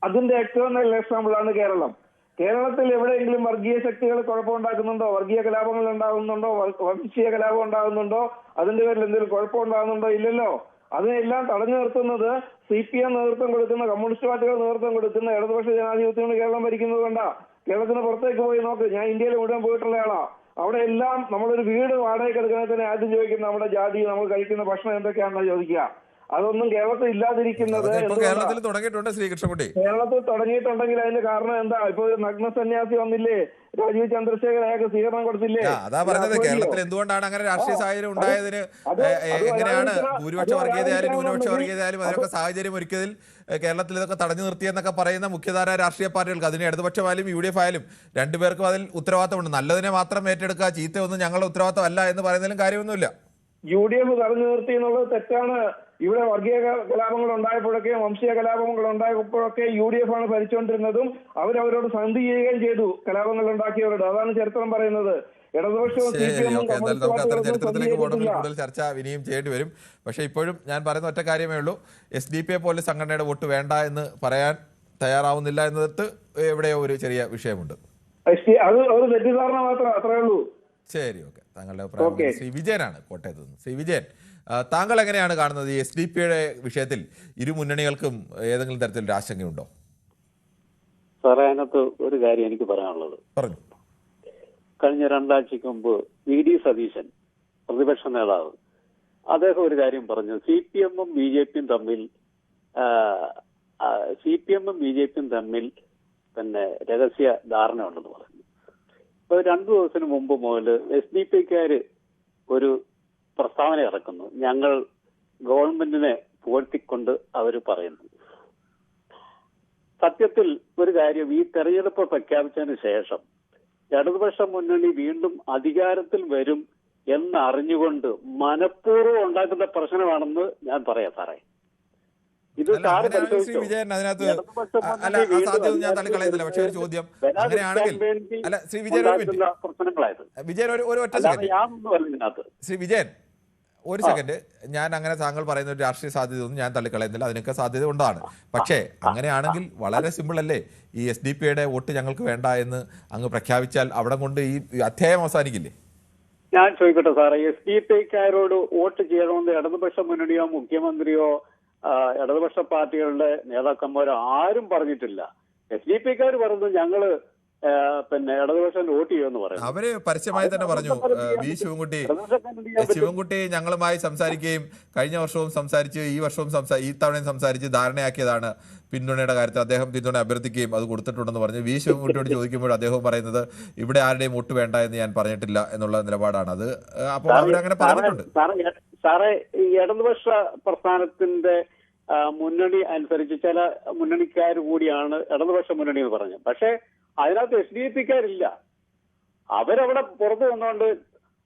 അതിന്റെ ഏറ്റവും നല്ല എക്സാമ്പിളാണ് കേരളം. കേരളത്തിൽ എവിടെയെങ്കിലും വർഗീയ ശക്തികൾ കുഴപ്പമുണ്ടാക്കുന്നുണ്ടോ? വർഗീയ കലാപങ്ങൾ ഉണ്ടാകുന്നുണ്ടോ? വംശീയ കലാപം ഉണ്ടാകുന്നുണ്ടോ? അതിന്റെ പേരിൽ എന്തെങ്കിലും കുഴപ്പമുണ്ടാകുന്നുണ്ടോ? ഇല്ലല്ലോ. അതിനെല്ലാം തടഞ്ഞു നിർത്തുന്നത് CPM നേതൃത്വം കൊടുക്കുന്ന, കമ്മ്യൂണിസ്റ്റ് പാർട്ടികൾ നേതൃത്വം കൊടുക്കുന്ന ഇടതുപക്ഷ ജനാധിപത്യമാണ് കേരളം ഭരിക്കുന്നത്. കണ്ട, കേരളത്തിന് പുറത്തേക്ക് പോയി നോക്ക്. ഞാൻ ഇന്ത്യയിൽ മുഴുവൻ പോയിട്ടുള്ള ആളാ. അവിടെ എല്ലാം നമ്മളൊരു വീട് വാടകയ്ക്ക് എടുക്കണമെങ്കിൽ തന്നെ ആദ്യം ചോദിക്കുന്നത് നമ്മുടെ ജാതി, നമ്മൾ കഴിക്കുന്ന ഭക്ഷണം എന്തൊക്കെയാണെന്ന് ചോദിക്കുക. അതൊന്നും കേരളത്തിൽ ഇല്ലാതിരിക്കുന്നത് കേരളത്തിൽ തുടങ്ങിയിട്ടുണ്ട് ശ്രീകൃഷ്ണൻകുട്ടി. കേരളത്തിൽ തുടങ്ങിയിട്ടുണ്ടെങ്കിൽ അതിന്റെ കാരണം എന്താ? ഇപ്പൊ ഒരു നഗ്ന സന്യാസി വന്നില്ലേ, രാജീവ് ചന്ദ്രശേഖർ, അയാൾക്ക് സ്വീകരണം കൊടുത്തില്ലേ? അതാ പറഞ്ഞത്, കേരളത്തിൽ എന്തുകൊണ്ടാണ് അങ്ങനെ രാഷ്ട്രീയ സാഹചര്യം ഉണ്ടായതിന് എങ്ങനെയാണ് ഭൂരിപക്ഷ വർഗീയതയാലും ന്യൂനപക്ഷ വർഗീയതയാലും അതിനൊക്കെ സാഹചര്യം ഒരുക്കിയതിൽ കേരളത്തിൽ ഇതൊക്കെ തടഞ്ഞു നിർത്തിയെന്നൊക്കെ പറയുന്ന മുഖ്യധാര രാഷ്ട്രീയ പാർട്ടികൾക്ക്, അതിന് ഇടതുപക്ഷമായാലും UDF ആയാലും രണ്ടുപേർക്കും അതിൽ ഉത്തരവാദിത്തമുണ്ട്. നല്ലതിനെ മാത്രം ഏറ്റെടുക്കുക, ചീത്ത ഒന്നും ഞങ്ങളുടെ ഉത്തരവാദിത്തമല്ല എന്ന് പറയുന്നതിലും കാര്യമൊന്നുമില്ല. UDF തടഞ്ഞു നിർത്തി എന്നുള്ളത് തെറ്റാണ്. ഇവിടെ വർഗീയ കലാപങ്ങൾ ഉണ്ടായപ്പോഴൊക്കെ, വംശീയ കലാപങ്ങൾ ഉണ്ടായപ്പോഴൊക്കെ UDF ആണ് ഭരിച്ചുകൊണ്ടിരുന്നതും അവരവരോട് സന്ധി ചെയ്യുകയും ചെയ്തു കലാപങ്ങൾ ഉണ്ടാക്കിയവരോട്. അതാണ് ചരിത്രം പറയുന്നത്. ഇടതുപക്ഷവും നമുക്ക് അത്ര ചരിത്രത്തിലേക്ക് പോകണമെങ്കിൽ കൂടുതൽ ചർച്ച ഇനിയും ചെയ്യേണ്ടി വരും. പക്ഷേ ഇപ്പോഴും ഞാൻ പറയുന്ന ഒറ്റ കാര്യമേ ഉള്ളൂ, SDP പോലെ സംഘടനയുടെ വോട്ട് വേണ്ട എന്ന് പറയാൻ തയ്യാറാവുന്നില്ല എന്നിടത്ത് എവിടെയോ ഒരു ചെറിയ വിഷയമുണ്ട്. അത് ഒരു തെറ്റിദ്ധാരണ മാത്രം, അത്രേ ഉള്ളൂ. ശരി, ഓക്കെ. താങ്കളുടെ അഭിപ്രായം. ശ്രീ വിജയനാണ് കോട്ടയത്ത് നിന്ന്. ശ്രീ വിജയൻ, താങ്കൾ എങ്ങനെയാണ് കാണുന്നത് ഈ SDP-യുടെ വിഷയത്തിൽ? ഇരു മുന്നണികൾക്കും ഏതെങ്കിലും തരത്തിലൊരു ആശങ്കയുണ്ടോ? സാറേ, അതിനകത്ത് ഒരു കാര്യം എനിക്ക് പറയാനുള്ളത്. പറഞ്ഞു. കഴിഞ്ഞ 2 ആഴ്ചക്ക് മുമ്പ് VD സതീശൻ, പ്രതിപക്ഷ നേതാവ്, അദ്ദേഹം ഒരു കാര്യം പറഞ്ഞു. CPM-ഉം BJP-യും തമ്മിൽ പിന്നെ രഹസ്യ ധാരണ ഉണ്ടെന്ന് പറഞ്ഞു. ഇപ്പൊ 2 ദിവസത്തിന് മുമ്പ് മുതൽ SDP-ക്കാര് ഒരു പ്രസ്താവന ഇറക്കുന്നു. ഞങ്ങൾ ഗവൺമെന്റിനെ പുകഴ്ത്തിക്കൊണ്ട് അവർ പറയുന്നു. സത്യത്തിൽ ഒരു കാര്യം, ഈ തെരഞ്ഞെടുപ്പ് പ്രഖ്യാപിച്ചതിന് ശേഷം ഇടതുപക്ഷ മുന്നണി വീണ്ടും അധികാരത്തിൽ വരും എന്നറിഞ്ഞുകൊണ്ട് മനഃപൂർവ്വം ഉണ്ടാക്കുന്ന പ്രശ്നമാണെന്ന് ഞാൻ പറയാം സാറേ. ഇത് സാറ് പരിശോധിച്ചോ? ഞാൻ തള്ളിക്കളയുന്നില്ല. പക്ഷേ ഒരു ചോദ്യം, അങ്ങനെയാണെങ്കിൽ അല്ല ശ്രീ വിജയൻ, വിജയൻ ഒരു ഒറ്റ സെക്കൻഡ്. ശ്രീ വിജയൻ ഒരു സെക്കൻഡ്, ഞാൻ അങ്ങനെ താങ്കൾ പറയുന്ന ഒരു രാഷ്ട്രീയ സാധ്യത ഒന്നും ഞാൻ തള്ളിക്കളയുന്നില്ല. അതിനൊക്കെ സാധ്യത ഉണ്ടാണ്. പക്ഷേ അങ്ങനെയാണെങ്കിൽ വളരെ സിമ്പിൾ അല്ലേ? ഈ SDP-യുടെ വോട്ട് ഞങ്ങൾക്ക് വേണ്ട എന്ന് അങ്ങ് പ്രഖ്യാപിച്ചാൽ അവിടെ കൊണ്ട് ഈ അധ്യായം അവസാനിക്കില്ലേ? ഞാൻ ചോദിക്കട്ടെ സാറേ, SDP-ക്കാരോട് വോട്ട് ചെയ്യണമെന്ന് ഇടതുപക്ഷ മുന്നണിയോ മുഖ്യമന്ത്രിയോ ഇടതുപക്ഷ പാർട്ടികളുടെ നേതാക്കന്മാരോ ആരും പറഞ്ഞിട്ടില്ല. SDP-ക്കാർ പറഞ്ഞു ഞങ്ങള് പിന്നെ ഇടതുപക്ഷം വോട്ട് ചെയ്യുമെന്ന് പറയുന്നു. അവര് പരസ്യമായി തന്നെ പറഞ്ഞു. ശിവൻകുട്ടി ഞങ്ങളുമായി സംസാരിക്കുകയും കഴിഞ്ഞ വർഷവും സംസാരിച്ച് ഈ തവണയും സംസാരിച്ച് ധാരണയാക്കിയതാണ് പിന്തുണയുടെ കാര്യത്തിൽ. അദ്ദേഹം പിന്തുണ അഭ്യർത്ഥിക്കുകയും അത് കൊടുത്തിട്ടുണ്ടെന്ന് പറഞ്ഞു. ശിവൻകുട്ടിയോട് ചോദിക്കുമ്പോൾ അദ്ദേഹം പറയുന്നത് ഇവിടെ ആരുടെയും വോട്ട് വേണ്ട എന്ന് ഞാൻ പറഞ്ഞിട്ടില്ല എന്നുള്ള നിലപാടാണ്. അത് അപ്പോൾ അവരങ്ങനെ പറഞ്ഞിട്ടുണ്ട്. സാറേ, ഈ ഇടതുപക്ഷ പ്രസ്ഥാനത്തിന്റെ മുന്നണി അനുസരിച്ച് ചില മുന്നണിക്കാർ കൂടിയാണ് ഇടതുപക്ഷ മുന്നണി എന്ന് പറഞ്ഞത്. പക്ഷേ അതിനകത്ത് SDP-ക്കാരില്ല. അവരവിടെ പുറത്തു വന്നുകൊണ്ട്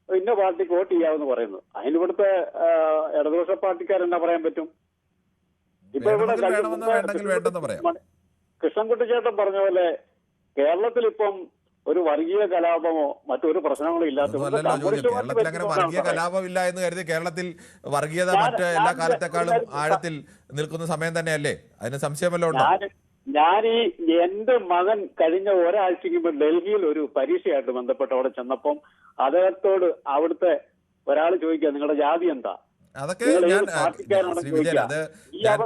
ഇന്ന പാർട്ടിക്ക് വോട്ട് ചെയ്യാമെന്ന് പറയുന്നു. അതിന് ഇവിടുത്തെ ഇടതുപക്ഷ പാർട്ടിക്കാരെന്നാ പറയാൻ പറ്റും? ഇപ്പൊ ഇവിടെ കൃഷ്ണൻകുട്ടി ചേട്ടൻ പറഞ്ഞ പോലെ കേരളത്തിൽ ഇപ്പം ഒരു വർഗീയ കലാപമോ മറ്റൊരു പ്രശ്നങ്ങളും കേരളത്തിൽ അങ്ങനെ വർഗീയ കലാപമില്ല എന്ന് കരുതി കേരളത്തിൽ വർഗീയത മറ്റ് എല്ലാ കാലത്തെക്കാളും ആഴത്തിൽ നിൽക്കുന്ന സമയം തന്നെയല്ലേ? അതിന് സംശയമല്ലോ ഉണ്ടോ? എന്റെ മകൻ കഴിഞ്ഞ ഒരാഴ്ചയ്ക്ക് മുമ്പ് ഡൽഹിയിൽ ഒരു പരീക്ഷയായിട്ട് ബന്ധപ്പെട്ട് അവിടെ ചെന്നപ്പം അദ്ദേഹത്തോട് അവിടുത്തെ ഒരാൾ ചോദിക്കുക നിങ്ങളുടെ ജാതി എന്താ? അതൊക്കെ ശ്രീ വിജയൻ, അത്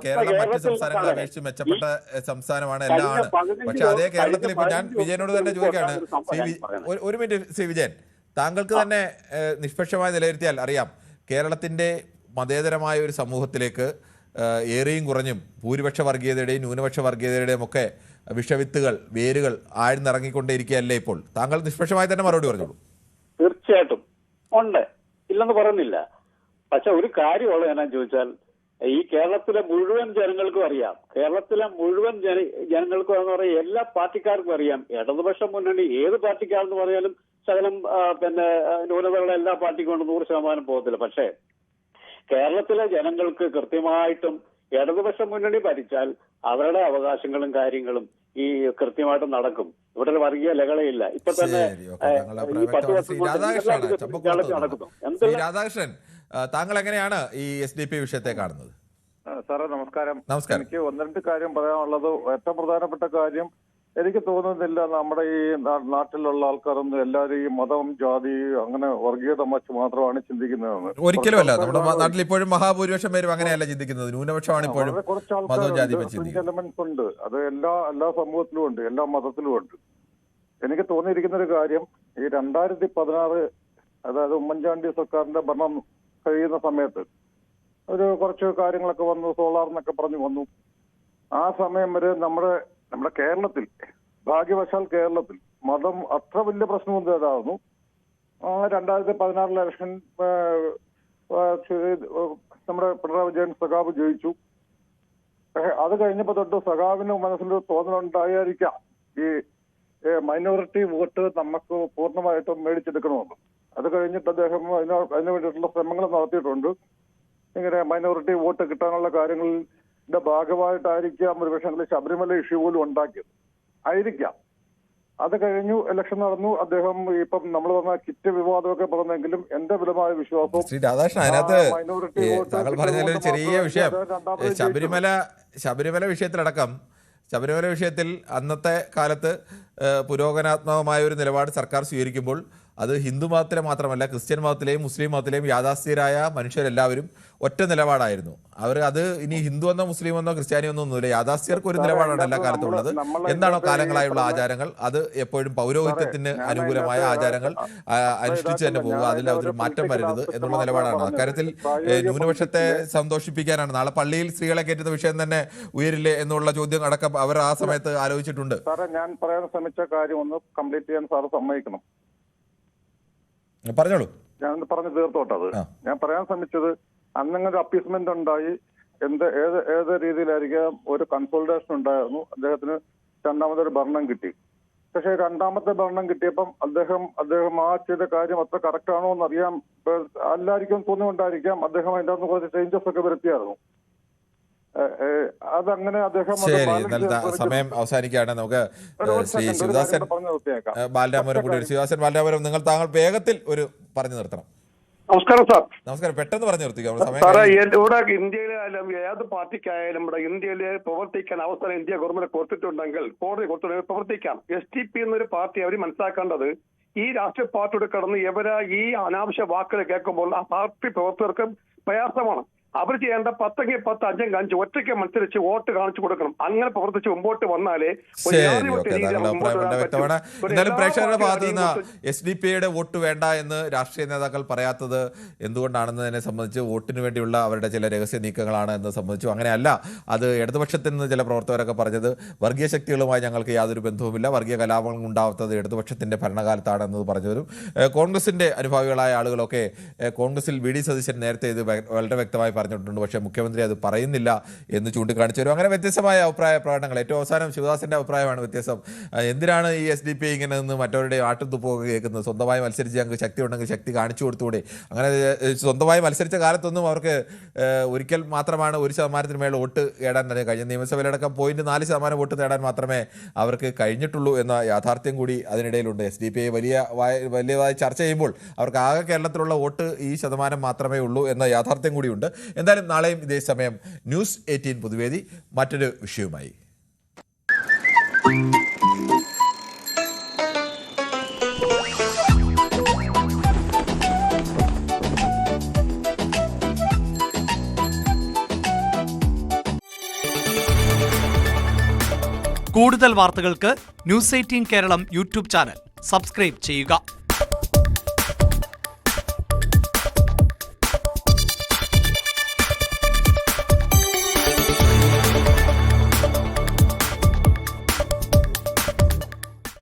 കേരളം മറ്റ് സംസ്ഥാനങ്ങളെ അപേക്ഷിച്ച് മെച്ചപ്പെട്ട സംസ്ഥാനമാണ്, എല്ലാം ആണ്. പക്ഷെ അതേ കേരളത്തിൽ ഇപ്പൊ ഞാൻ വിജയനോട് തന്നെ ചോദിക്കുകയാണ്. ഒരു മിനിറ്റ് ശ്രീ വിജയൻ, താങ്കൾക്ക് തന്നെ നിഷ്പക്ഷമായി വിലയിരുത്തിയാൽ അറിയാം, കേരളത്തിന്റെ മതേതരമായ ഒരു സമൂഹത്തിലേക്ക് ഏറെയും കുറഞ്ഞും ഭൂരിപക്ഷ വർഗീയതയുടെയും ന്യൂനപക്ഷ വർഗീയതയുടെയും ഒക്കെ വിഷവിത്തുകൾ, വേരുകൾ ആഴ്ന്നിറങ്ങിക്കൊണ്ടേയിരിക്കുകയല്ലേ ഇപ്പോൾ? താങ്കൾ നിഷ്പക്ഷമായി തന്നെ മറുപടി പറഞ്ഞോളൂ. തീർച്ചയായിട്ടും ഉണ്ട്, ഇല്ലെന്ന് പറയുന്നില്ല. പക്ഷെ ഒരു കാര്യമുള്ളത് എന്നാ ചോദിച്ചാൽ, ഈ കേരളത്തിലെ മുഴുവൻ ജനങ്ങൾക്കും അറിയാം, കേരളത്തിലെ മുഴുവൻ ജനങ്ങൾക്കും എന്ന് പറയാം, എല്ലാ പാർട്ടിക്കാർക്കും അറിയാം, ഇടതുപക്ഷ മുന്നണി ഏത് പാർട്ടിക്കാരെന്ന് പറയാലും ശകലം പിന്നെ ന്യൂനതകളെ എല്ലാ പാർട്ടിക്കും കൊണ്ട് 100% പോകത്തില്ല. പക്ഷേ കേരളത്തിലെ ജനങ്ങൾക്ക് കൃത്യമായിട്ടും ഇടതുപക്ഷ മുന്നണി ഭരിച്ചാൽ അവരുടെ അവകാശങ്ങളും കാര്യങ്ങളും ഈ കൃത്യമായിട്ട് നടക്കും. ഇവിടെ ഒരു വർഗീയ ലഹളയില്ല. ഇപ്പൊ തന്നെ ഈ 10 വർഷം നടക്കുന്നു. രാധാകൃഷ്ണൻ, താങ്കൾ എങ്ങനെയാണ് ഈ SDP വിഷയത്തെ കാണുന്നത്? സാറേ നമസ്കാരം. നമസ്കാരം. എനിക്ക് 1-2 കാര്യം പറയാനുള്ളത്. ഏറ്റവും പ്രധാനപ്പെട്ട കാര്യം, എനിക്ക് തോന്നുന്നില്ല നമ്മുടെ ഈ നാട്ടിലുള്ള ആൾക്കാരൊന്നും എല്ലാവരും ഈ മതം, ജാതി, അങ്ങനെ വർഗീയത മാത്രമാണ് ചിന്തിക്കുന്നതെന്ന്. ഒരിക്കലുമല്ല. നമ്മുടെ നാട്ടിൽ ഇപ്പോഴും മഹാഭൂരിപക്ഷം പേരും അങ്ങനെയല്ല ചിന്തിക്കുന്നത്. ന്യൂനപക്ഷമാണ് ഇപ്പോഴും മതവും ജാതി എലമെന്റ്സ് ഉണ്ട്. അത് എല്ലാ സമൂഹത്തിലും ഉണ്ട്, എല്ലാ മതത്തിലും ഉണ്ട്. എനിക്ക് തോന്നിയിരിക്കുന്ന ഒരു കാര്യം, ഈ 2016 അതായത് ഉമ്മൻചാണ്ടി സർക്കാരിന്റെ ഭരണം കഴിയുന്ന സമയത്ത് ഒരു കുറച്ച് കാര്യങ്ങളൊക്കെ വന്നു, സോളാർ എന്നൊക്കെ പറഞ്ഞു വന്നു. ആ സമയം വരെ നമ്മുടെ കേരളത്തിൽ, ഭാഗ്യവശാൽ കേരളത്തിൽ മതം അത്ര വലിയ പ്രശ്നമൊന്നും ഇതായിരുന്നു. 2016 ഇലക്ഷൻ നമ്മുടെ പിണറായി വിജയൻ സഖാവ് ജയിച്ചു. അത് കഴിഞ്ഞപ്പോ തൊട്ട് സഖാവിന് മനസ്സിൽ തോന്നലുണ്ടായിരിക്കാം ഈ മൈനോറിറ്റി വോട്ട് നമുക്ക് പൂർണ്ണമായിട്ടും മേടിച്ചെടുക്കണമെന്ന്. അത് കഴിഞ്ഞിട്ട് അദ്ദേഹം അതിനു വേണ്ടിയിട്ടുള്ള ശ്രമങ്ങൾ നടത്തിയിട്ടുണ്ട്. ഇങ്ങനെ മൈനോറിറ്റി വോട്ട് കിട്ടാനുള്ള കാര്യങ്ങളുടെ ഭാഗമായിട്ടായിരിക്കാം ഒരു പക്ഷേ ശബരിമല ഇഷ്യൂ പോലും ഉണ്ടാക്കിയത് ആയിരിക്കാം. അത് കഴിഞ്ഞു, ഇലക്ഷൻ നടന്നു. അദ്ദേഹം ഇപ്പം നമ്മൾ പറഞ്ഞ കിറ്റ് വിവാദമൊക്കെ പറഞ്ഞെങ്കിലും എന്റെ ബലമായ വിശ്വാസം താങ്കൾ പറഞ്ഞൊരു ചെറിയ വിഷയം, ശബരിമല വിഷയത്തിൽ അന്നത്തെ കാലത്ത് പുരോഗമനാത്മകമായ ഒരു നിലപാട് സർക്കാർ സ്വീകരിക്കുമ്പോൾ അത് ഹിന്ദു മതത്തിലെ മാത്രമല്ല, ക്രിസ്ത്യൻ മതത്തിലെയും മുസ്ലിം മതത്തിലെയും യാഥാസ്ഥിതരായ മനുഷ്യരെല്ലാവരും ഒറ്റ നിലപാടായിരുന്നു. അത് ഇനി ഹിന്ദു എന്നോ മുസ്ലിം എന്നോ ക്രിസ്ത്യാനി എന്നോ ഒന്നുമില്ല, യാഥാസ്ഥികർക്ക് ഒരു നിലപാടാണ് എല്ലാ കാലത്തുള്ളത്. എന്താണോ കാലങ്ങളായുള്ള ആചാരങ്ങൾ അത് എപ്പോഴും പൗരോഹിത്യത്തിന് അനുകൂലമായ ആചാരങ്ങൾ അനുഷ്ഠിച്ച് തന്നെ പോവുക, അതിൽ അതൊരു മാറ്റം വരരുത് എന്നുള്ള നിലപാടാണ്. അക്കാര്യത്തിൽ ന്യൂനപക്ഷത്തെ സന്തോഷിപ്പിക്കാനാണ്. നാളെ പള്ളിയിൽ സ്ത്രീകളെ കയറ്റുന്ന വിഷയം തന്നെ ഉയരില്ലേ എന്നുള്ള ചോദ്യം അടക്കം അവർ ആ സമയത്ത് ആലോചിച്ചിട്ടുണ്ട്. സാറേ, ഞാൻ പറയാൻ ശ്രമിച്ച കാര്യം ഒന്ന് കംപ്ലീറ്റ് ചെയ്യാൻ സാറ് സമ്മതിക്കണം. പറഞ്ഞോളൂ. ഞാൻ പറഞ്ഞു തീർത്തോട്ടത്. ഞാൻ പറയാൻ ശ്രമിച്ചത്, അന്നങ്ങനെ ഒരു അപ്പീസ്മെന്റ് ഉണ്ടായി. ഏത് രീതിയിലായിരിക്കാം ഒരു കൺസോൾട്ടേഷൻ ഉണ്ടായിരുന്നു. അദ്ദേഹത്തിന് രണ്ടാമതൊരു ഭരണം കിട്ടി. പക്ഷെ രണ്ടാമത്തെ ഭരണം കിട്ടിയപ്പം അദ്ദേഹം ആ ചെയ്ത കാര്യം അത്ര കറക്റ്റ് ആണോ എന്ന് അറിയാൻ എല്ലാവർക്കും തോന്നിക്കൊണ്ടായിരിക്കാം അദ്ദേഹം അതിൻ്റെ അകത്ത് കുറച്ച് ചേഞ്ചസ് ഒക്കെ വരുത്തിയായിരുന്നു. അതങ്ങനെ അദ്ദേഹം സമയം അവസാനിക്കുകയാണ്. നമുക്ക് ശ്രീ ശിവദാസൻ ബാലരാമപുരം കൂടി. ശിവദാസൻ ബാലരാമപുരം, താങ്കൾ വേഗത്തിൽ ഒരു പറഞ്ഞു നിർത്തണം. നമസ്കാരം സാർ. നമസ്കാരം. പെട്ടെന്ന് പറഞ്ഞു നിർത്തിക്കാം. സാറേ, ഇവിടെ ഇന്ത്യയിലായാലും ഏത് പാർട്ടിക്കായാലും ഇവിടെ ഇന്ത്യയിൽ പ്രവർത്തിക്കാൻ അവസരം ഇന്ത്യ ഗവൺമെന്റ് കൊടുത്തിട്ടുണ്ടെങ്കിൽ, കോടതി കൊടുത്തിട്ടുണ്ടെങ്കിൽ പ്രവർത്തിക്കാം. SDP എന്നൊരു പാർട്ടി അവർ മനസ്സിലാക്കേണ്ടത്, ഈ രാഷ്ട്രീയ പാർട്ടിയോട് കടന്ന് ഇവരെ ഈ അനാവശ്യ വാക്കുകൾ കേൾക്കുമ്പോൾ ആ പാർട്ടി പ്രവർത്തകർക്ക് പ്രയാസമാണ്. അവർ ചെയ്യേണ്ട 10-10, 5-5 ഒറ്റയ്ക്ക് മത്സരിച്ച് വോട്ട് കാണിച്ചു കൊടുക്കണം. അങ്ങനെ പ്രവർത്തിച്ച് മുമ്പോട്ട് വന്നാലേ പ്രേക്ഷകരുടെ ഭാഗത്ത് നിന്ന് SDPയുടെ വോട്ട് വേണ്ട എന്ന് രാഷ്ട്രീയ നേതാക്കൾ പറയാത്തത് എന്തുകൊണ്ടാണെന്നതിനെ സംബന്ധിച്ച് വോട്ടിന് വേണ്ടിയുള്ള അവരുടെ ചില രഹസ്യ നീക്കങ്ങളാണ് എന്ന് സംബന്ധിച്ചു. അങ്ങനെയല്ല, അത് ഇടതുപക്ഷത്തിൽ നിന്ന് ചില പ്രവർത്തകരൊക്കെ പറഞ്ഞത് വർഗീയ ശക്തികളുമായി ഞങ്ങൾക്ക് യാതൊരു ബന്ധവുമില്ല, വർഗീയ കലാപങ്ങൾ ഉണ്ടാവാത്തത് ഇടതുപക്ഷത്തിന്റെ ഭരണകാലത്താണ് എന്നത് പറഞ്ഞവരും കോൺഗ്രസിന്റെ അനുഭാവികളായ ആളുകളൊക്കെ കോൺഗ്രസിൽ VD സതീശൻ നേരത്തെ ഇത് വളരെ വ്യക്തമായി പറഞ്ഞിട്ടുണ്ട്. പക്ഷേ മുഖ്യമന്ത്രി അത് പറയുന്നില്ല എന്ന് ചൂണ്ടിക്കാണിച്ചു വരും. അങ്ങനെ വ്യത്യസ്തമായ അഭിപ്രായ പ്രകടനങ്ങൾ. ഏറ്റവും അവസാനം ശിവദാസന്റെ അഭിപ്രായമാണ് വ്യത്യസ്തം. എന്തിനാണ് ഈ SDP ഇങ്ങനെ നിന്ന് മറ്റവരുടെ ആട്ടുതുപ്പൊക്കെ കേൾക്കുന്നത്? സ്വന്തമായി മത്സരിച്ച് ഞങ്ങൾക്ക് ശക്തി ഉണ്ടെങ്കിൽ ശക്തി കാണിച്ചു കൊടുത്തുകൂടെ? അങ്ങനെ സ്വന്തമായി മത്സരിച്ച കാലത്തൊന്നും അവർക്ക് ഒരിക്കൽ മാത്രമാണ് 1% മേൽ വോട്ട് നേടാൻ കഴിഞ്ഞ നിയമസഭയിലടക്കം 0.4% വോട്ട് നേടാൻ മാത്രമേ അവർക്ക് കഴിഞ്ഞിട്ടുള്ളൂ എന്ന യാഥാർത്ഥ്യം കൂടി അതിനിടയിലുണ്ട്. SDP വലിയതായി ചർച്ച ചെയ്യുമ്പോൾ അവർക്ക് ആകെ കേരളത്തിലുള്ള വോട്ട് ഈ ശതമാനം മാത്രമേ ഉള്ളൂ എന്ന യാഥാർത്ഥ്യം കൂടിയുണ്ട്. എന്തായാലും നാളെയും ഇതേ സമയം ന്യൂസ് 18 പൊതുവേദി മറ്റൊരു വിഷയവുമായി. കൂടുതൽ വാർത്തകൾക്ക് news 18 Keralam YouTube channel subscribe ചെയ്യുക.